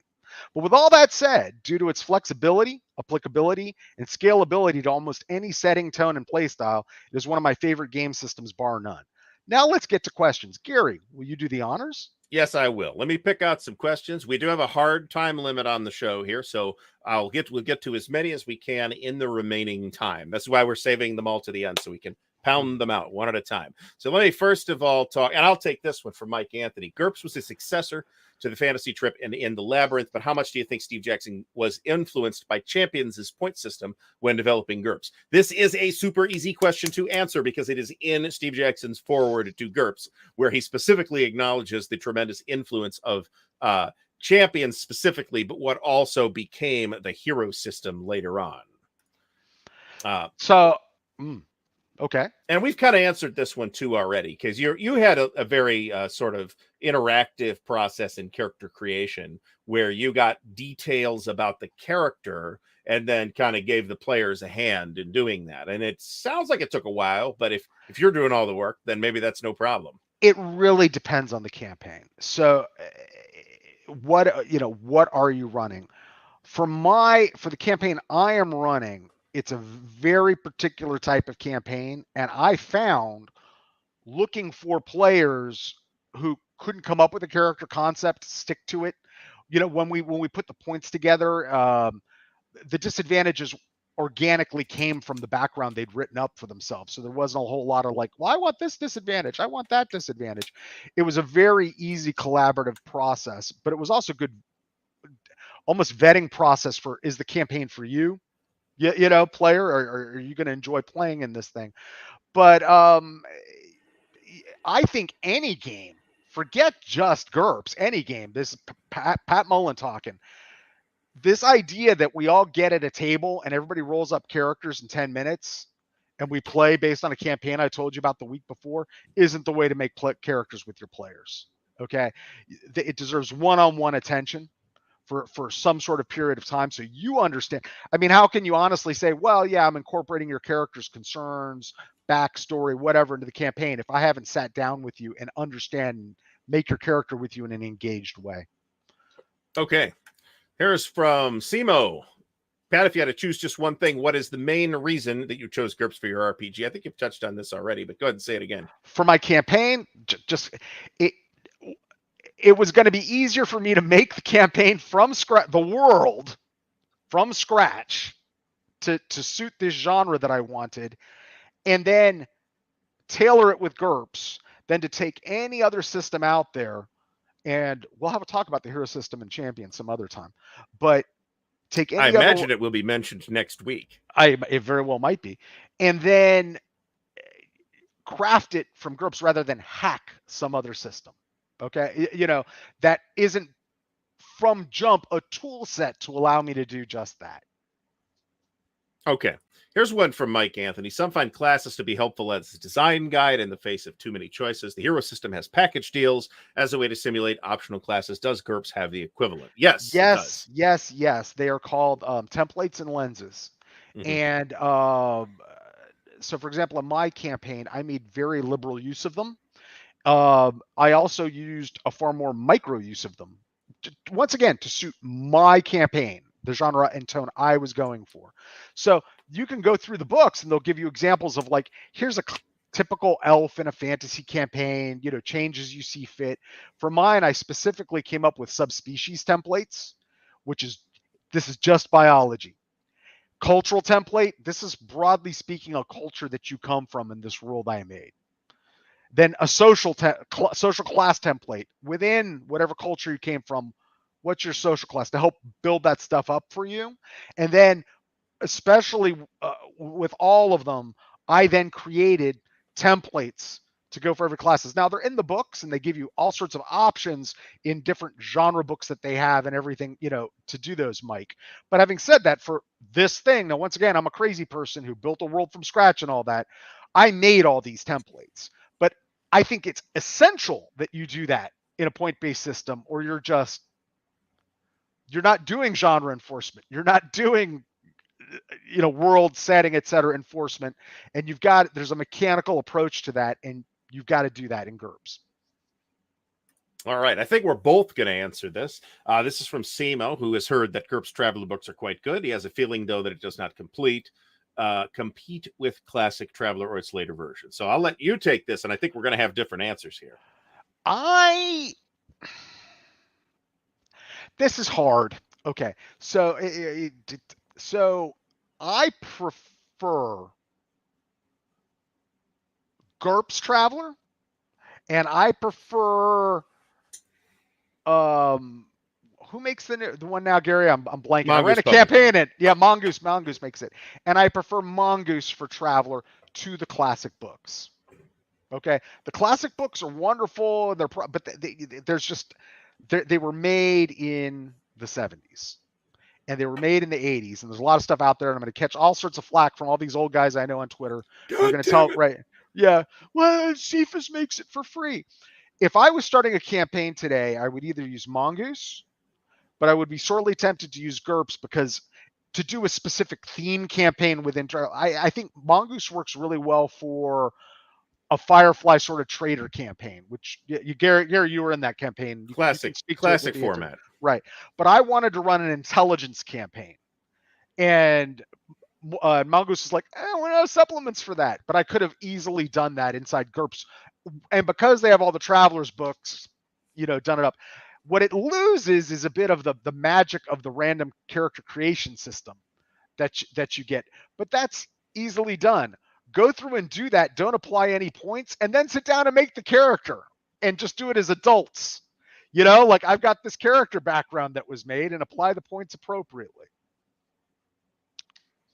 But with all that said, due to its flexibility, applicability, and scalability to almost any setting, tone, and playstyle, it is one of my favorite game systems, bar none. Now let's get to questions. Gary, will you do the honors? Yes, I will. Let me pick out some questions. We do have a hard time limit on the show here, so we'll get to as many as we can in the remaining time. That's why we're saving them all to the end, so we can pound them out one at a time. So let me first of all talk, and I'll take this one from Mike Anthony. GURPS was a successor to the Fantasy Trip and in the Labyrinth, but how much do you think Steve Jackson was influenced by Champions' point system when developing GURPS? This is a super easy question to answer because it is in Steve Jackson's foreword to GURPS, where he specifically acknowledges the tremendous influence of Champions specifically, but what also became the hero system later on. Okay. And we've kind of answered this one too already, because you had a very sort of interactive process in character creation where you got details about the character and then kind of gave the players a hand in doing that. And it sounds like it took a while, but if you're doing all the work, then maybe that's no problem. It really depends on the campaign. So what are you running? For the campaign I am running, it's a very particular type of campaign, and I found looking for players who couldn't come up with a character concept, stick to it. When we put the points together, the disadvantages organically came from the background they'd written up for themselves. So there wasn't a whole lot of like, well, I want this disadvantage, I want that disadvantage. It was a very easy collaborative process, but it was also good, almost vetting process for, is the campaign for you? Player, or are you going to enjoy playing in this thing? But I think any game, forget just GURPS, any game, this is Pat Mullen talking, this idea that we all get at a table and everybody rolls up characters in 10 minutes and we play based on a campaign I told you about the week before isn't the way to make characters with your players. Okay. It deserves one-on-one attention for some sort of period of time, so you understand. I mean, how can you honestly say, well, yeah, I'm incorporating your character's concerns, backstory, whatever into the campaign if I haven't sat down with you and understand and make your character with you in an engaged way? Okay. Here's from Simo. Pat, if you had to choose just one thing, what is the main reason that you chose GURPS for your RPG? I think you've touched on this already, but go ahead and say it again. For my campaign, it was going to be easier for me to make the campaign from scratch, the world from scratch, to suit this genre that I wanted, and then tailor it with GURPS, than to take any other system out there. And we'll have a talk about the hero system and champion some other time. But take any I imagine it will be mentioned next week. It very well might be. And then craft it from GURPS rather than hack some other system. Okay, that isn't from jump a tool set to allow me to do just that. Okay, here's one from Mike Anthony. Some find Classless to be helpful as a design guide in the face of too many choices. The hero system has package deals as a way to simulate optional classes. Does GURPS have the equivalent? Yes. Yes. They are called templates and lenses. Mm-hmm. And so, for example, in my campaign, I made very liberal use of them. I also used a far more micro use of them, once again, to suit my campaign, the genre and tone I was going for. So you can go through the books and they'll give you examples of like, here's a typical elf in a fantasy campaign, changes you see fit. For mine, I specifically came up with subspecies templates, this is just biology. Cultural template, this is broadly speaking a culture that you come from in this world I made. Then a social class template within whatever culture you came from. What's your social class, to help build that stuff up for you? And then, especially with all of them, I then created templates to go for every classes. Now they're in the books and they give you all sorts of options in different genre books that they have and everything, to do those, Mike. But having said that, for this thing, now once again, I'm a crazy person who built a world from scratch and all that. I made all these templates. But I think it's essential that you do that in a point-based system, or you're just You're not doing genre enforcement. You're not doing, world setting, et cetera, enforcement. And there's a mechanical approach to that, and you've got to do that in GURPS. All right. I think we're both going to answer this. This is from Simo, who has heard that GURPS Traveler books are quite good. He has a feeling, though, that it does not compete with Classic Traveler or its later version. So I'll let you take this, and I think we're going to have different answers here. This is hard. Okay. So I prefer GURPS Traveler, and I prefer who makes the one now, Gary? I'm blanking. Mongoose I ran a campaign and Mongoose makes it, and I prefer Mongoose for Traveler to the classic books. Okay, the classic books are wonderful. But they were made in the 70s. And they were made in the 80s, and there's a lot of stuff out there, and I'm going to catch all sorts of flack from all these old guys I know on Twitter. They're going to tell, right? Yeah, well, Cephas makes it for free. If I was starting a campaign today, I would either use Mongoose, but I would be sorely tempted to use GURPS, because to do a specific theme campaign within, I think Mongoose works really well for a Firefly sort of trader campaign, which Gary, you were in that campaign. Classic format. Right. But I wanted to run an intelligence campaign, and Mongoose is like, we don't have supplements for that. But I could have easily done that inside GURPS. And because they have all the Travelers books, done it up, what it loses is a bit of the magic of the random character creation system that you get. But that's easily done. Go through and do that. Don't apply any points, and then sit down and make the character and just do it as adults. Like I've got this character background that was made, and apply the points appropriately.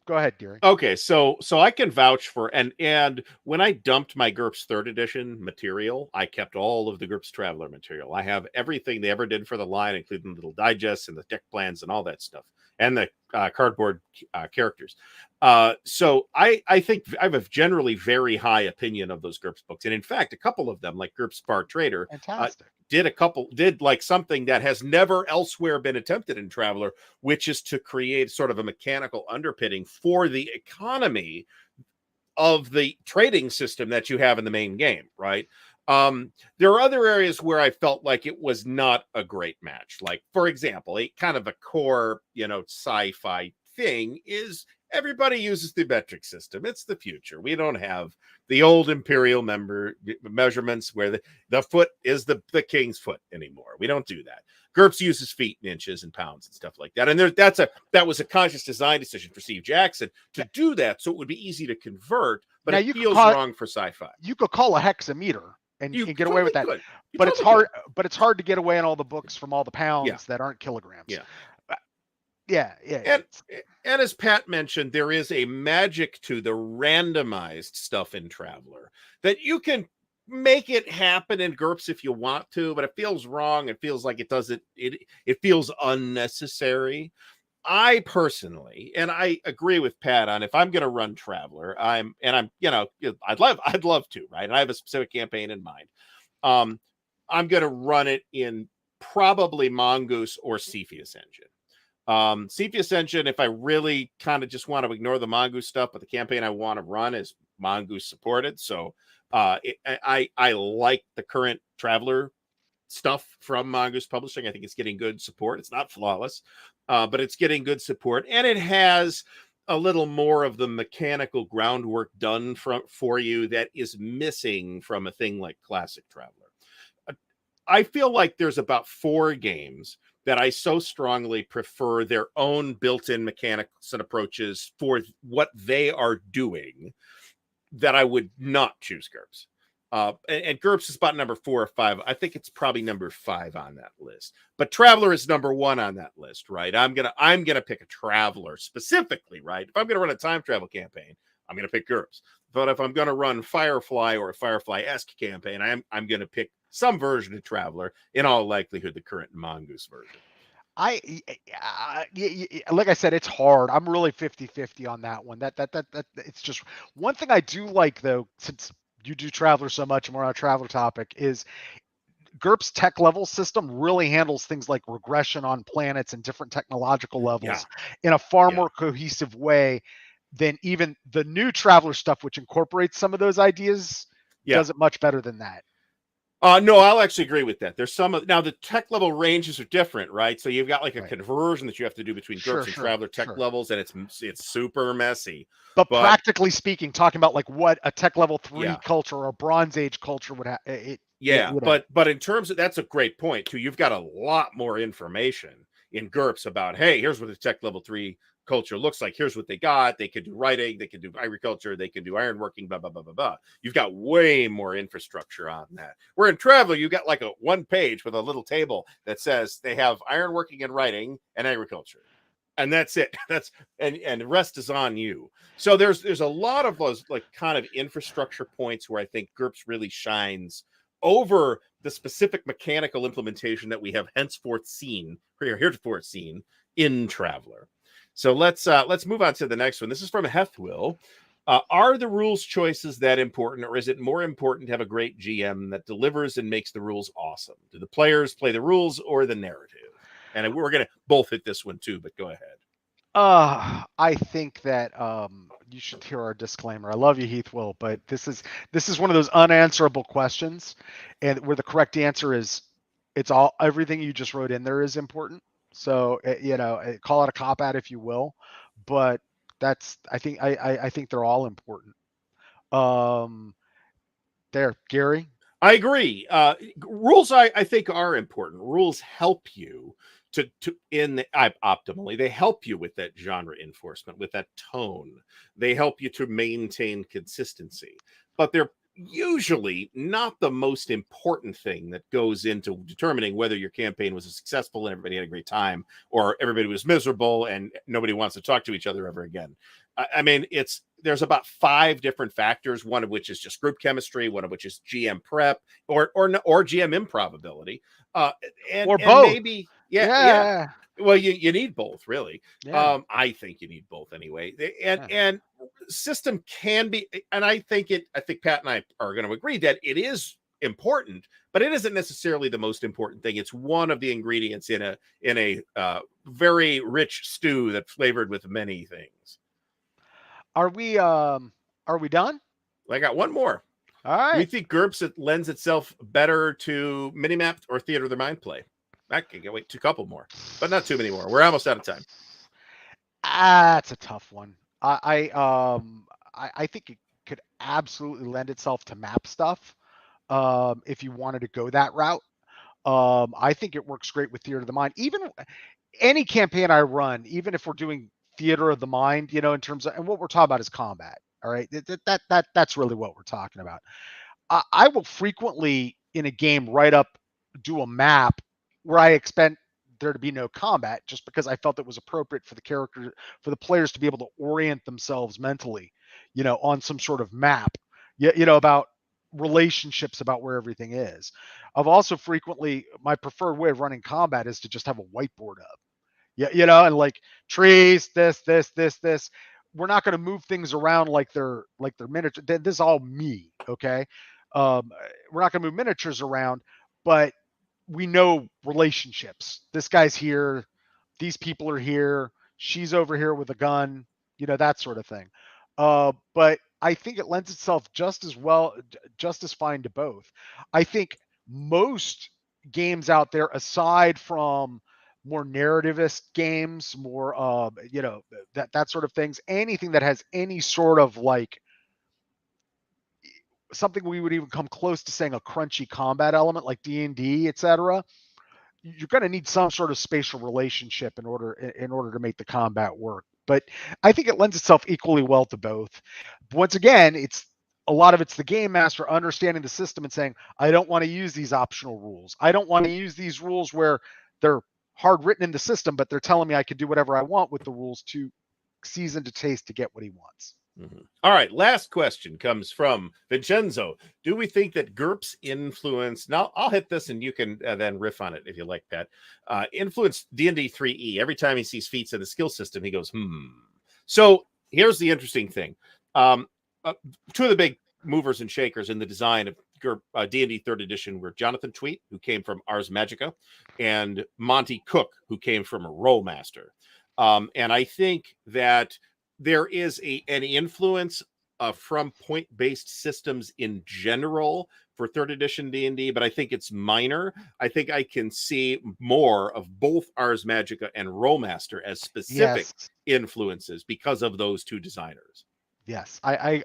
Go ahead, Gary. Okay, so I can vouch for, and when I dumped my GURPS 3rd edition material, I kept all of the GURPS Traveler material. I have everything they ever did for the line, including the little digests and the deck plans and all that stuff, and the cardboard characters. So I think I have a generally very high opinion of those GURPS books, and in fact, a couple of them, like GURPS Bar Trader, fantastic. Did like something that has never elsewhere been attempted in Traveler, which is to create sort of a mechanical underpinning for the economy of the trading system that you have in the main game, right? There are other areas where I felt like it was not a great match. Like, for example, a kind of a core, sci-fi thing is everybody uses the metric system. It's the future. We don't have the old imperial measurements where the foot is the king's foot anymore. We don't do that. GURPS uses feet and inches and pounds and stuff like that. And that was a conscious design decision for Steve Jackson to do that, so it would be easy to convert, but now it feels wrong for sci-fi. You could call a hexameter and you can get away with that. But it's hard. But it's hard to get away in all the books from all the pounds that aren't kilograms. Yeah. And as Pat mentioned, there is a magic to the randomized stuff in Traveler that you can make it happen in GURPS if you want to, but it feels wrong. It feels like it feels unnecessary. I personally, and I agree with Pat on, if I'm going to run Traveler, I'd love to, right? And I have a specific campaign in mind. I'm going to run it in probably Mongoose or Cepheus Engine. Cepheus Engine, if I really kind of just want to ignore the Mongoose stuff, but the campaign I want to run is Mongoose supported. So I like the current Traveler stuff from Mongoose Publishing. I think it's getting good support. It's not flawless, but it's getting good support, and it has a little more of the mechanical groundwork done for you that is missing from a thing like Classic Traveler. I feel like there's about 4 games that I so strongly prefer their own built-in mechanics and approaches for what they are doing that I would not choose GURPS. And GURPS is about number 4 or 5. I think it's probably number 5 on that list. But Traveler is number 1 on that list, right? I'm gonna pick a Traveler specifically, right? If I'm gonna run a time travel campaign, I'm gonna pick GURPS. But if I'm gonna run Firefly or a Firefly-esque campaign, I'm gonna pick some version of Traveler, in all likelihood the current Mongoose version. Like I said, it's hard. I'm really 50-50 on that one. That it's just one thing I do like, though, since you do Traveler so much and we're on a Traveler topic, is GURPS tech level system really handles things like regression on planets and different technological levels in a far more cohesive way than even the new Traveler stuff, which incorporates some of those ideas, does it much better than that. No, I'll actually agree with that. There's some now the tech level ranges are different, right? So you've got like a conversion that you have to do between GURPS and Traveler tech levels, and it's super messy. But practically speaking, talking about like what a tech level 3 culture or a Bronze Age culture would have, but in terms of, that's a great point too. You've got a lot more information in GURPS about, hey, here's what a tech level 3 culture looks like. Here's what they got. They could do writing, they could do agriculture, they can do ironworking, blah blah blah blah blah. You've got way more infrastructure on that. Where in Traveler, you got like a one page with a little table that says they have ironworking and writing and agriculture, and that's it. That's and the rest is on you. So there's a lot of those like kind of infrastructure points where I think GURPS really shines over the specific mechanical implementation that we have heretofore seen in Traveler. So let's move on to the next one. This is from Hethwill. Are the rules choices that important, or is it more important to have a great GM that delivers and makes the rules awesome? Do the players play the rules or the narrative? And we're going to both hit this one too, but go ahead. I think that you should hear our disclaimer. I love you, Heathwill, but this is one of those unanswerable questions, and where the correct answer is everything you just wrote in there is important. So call it a cop out if you will, but I think they're all important. There, Gary. I agree. Rules I think are important. Rules help you optimally. They help you with that genre enforcement, with that tone. They help you to maintain consistency, but they're usually not the most important thing that goes into determining whether your campaign was successful and everybody had a great time, or everybody was miserable and nobody wants to talk to each other ever again. I mean, there's about 5 different factors, one of which is just group chemistry, one of which is GM prep or GM improbability, or both. Maybe, yeah. Well, you need both, really. Yeah. I think you need both anyway. And system can be, and I think Pat and I are going to agree that it is important, but it isn't necessarily the most important thing. It's one of the ingredients in a very rich stew that's flavored with many things. Are we done? I got one more. All right. Do you think GURPS lends itself better to minimap or theater of the mind play? I can wait a couple more, but not too many more. We're almost out of time. That's a tough one. I think it could absolutely lend itself to map stuff if you wanted to go that route. I think it works great with theater of the mind. Even any campaign I run, even if we're doing theater of the mind, in terms of, and what we're talking about is combat. All right, that's really what we're talking about. I will frequently in a game do a map where I expect there to be no combat, just because I felt it was appropriate for the players to be able to orient themselves mentally, on some sort of map, about relationships, about where everything is. I've also frequently, my preferred way of running combat is to just have a whiteboard up. And like trees, this. We're not going to move things around like they're miniatures. This is all me, okay? We're not going to move miniatures around, but we know relationships. This guy's here, these people are here, she's over here with a gun, that sort of thing. But I think it lends itself just as fine to both. I think most games out there, aside from more narrativist games, more that sort of things, anything that has any sort of like something we would even come close to saying a crunchy combat element like D&D, etc., you're going to need some sort of spatial relationship in order to make the combat work. But I think it lends itself equally well to both. Once again, a lot of it's the game master understanding the system and saying, I don't want to use these optional rules. I don't want to use these rules where they're hard written in the system, but they're telling me I could do whatever I want with the rules to season to taste to get what he wants. Mm-hmm. All right. Last question comes from Vincenzo. Do we think that GURPS influence? Now I'll hit this and you can then riff on it if you like, Pat. Influence D&D 3E. Every time he sees feats in the skill system, he goes, So here's the interesting thing. Two of the big movers and shakers in the design of D&D 3rd edition were Jonathan Tweet, who came from Ars Magica, and Monty Cook, who came from Rollmaster. And I think that there is an influence from point-based systems in general for 3rd edition D&D, but I think it's minor. I think I can see more of both Ars Magica and Rollmaster as specific influences because of those two designers. Yes, I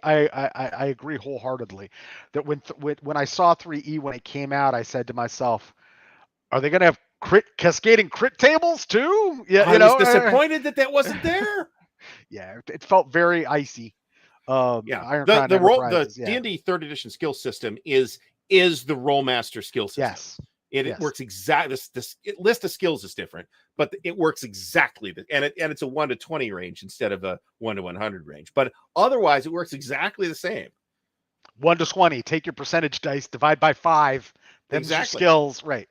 agree wholeheartedly. That when I saw 3E when it came out, I said to myself, "Are they going to have cascading crit tables too?" Yeah, I was disappointed that wasn't there. Yeah, it felt very icy. Yeah, the D&D 3rd edition skill system is the Rollmaster skill system. Yes. It works exactly. This list of skills is different, but it works exactly. And it's a 1 to 20 range instead of a 1 to 100 range. But otherwise, it works exactly the same. 1 to 20. Take your percentage dice, divide by 5. Them's your skills, right?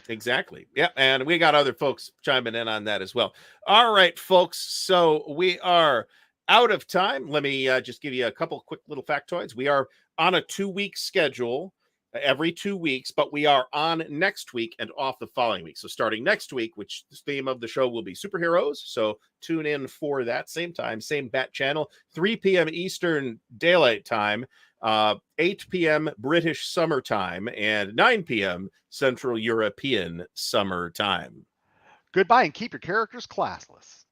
Exactly. Yeah, and we got other folks chiming in on that as well. All right, folks. So we are out of time. Let me just give you a couple quick little factoids. We are on a 2-week schedule. Every 2 weeks, but we are on next week and off the following week. So starting next week, which the theme of the show will be superheroes. So tune in for that same time, same bat channel, 3 p.m. Eastern Daylight Time, 8 p.m. British Summer Time, and 9 p.m. Central European Summer Time. Goodbye and keep your characters classless.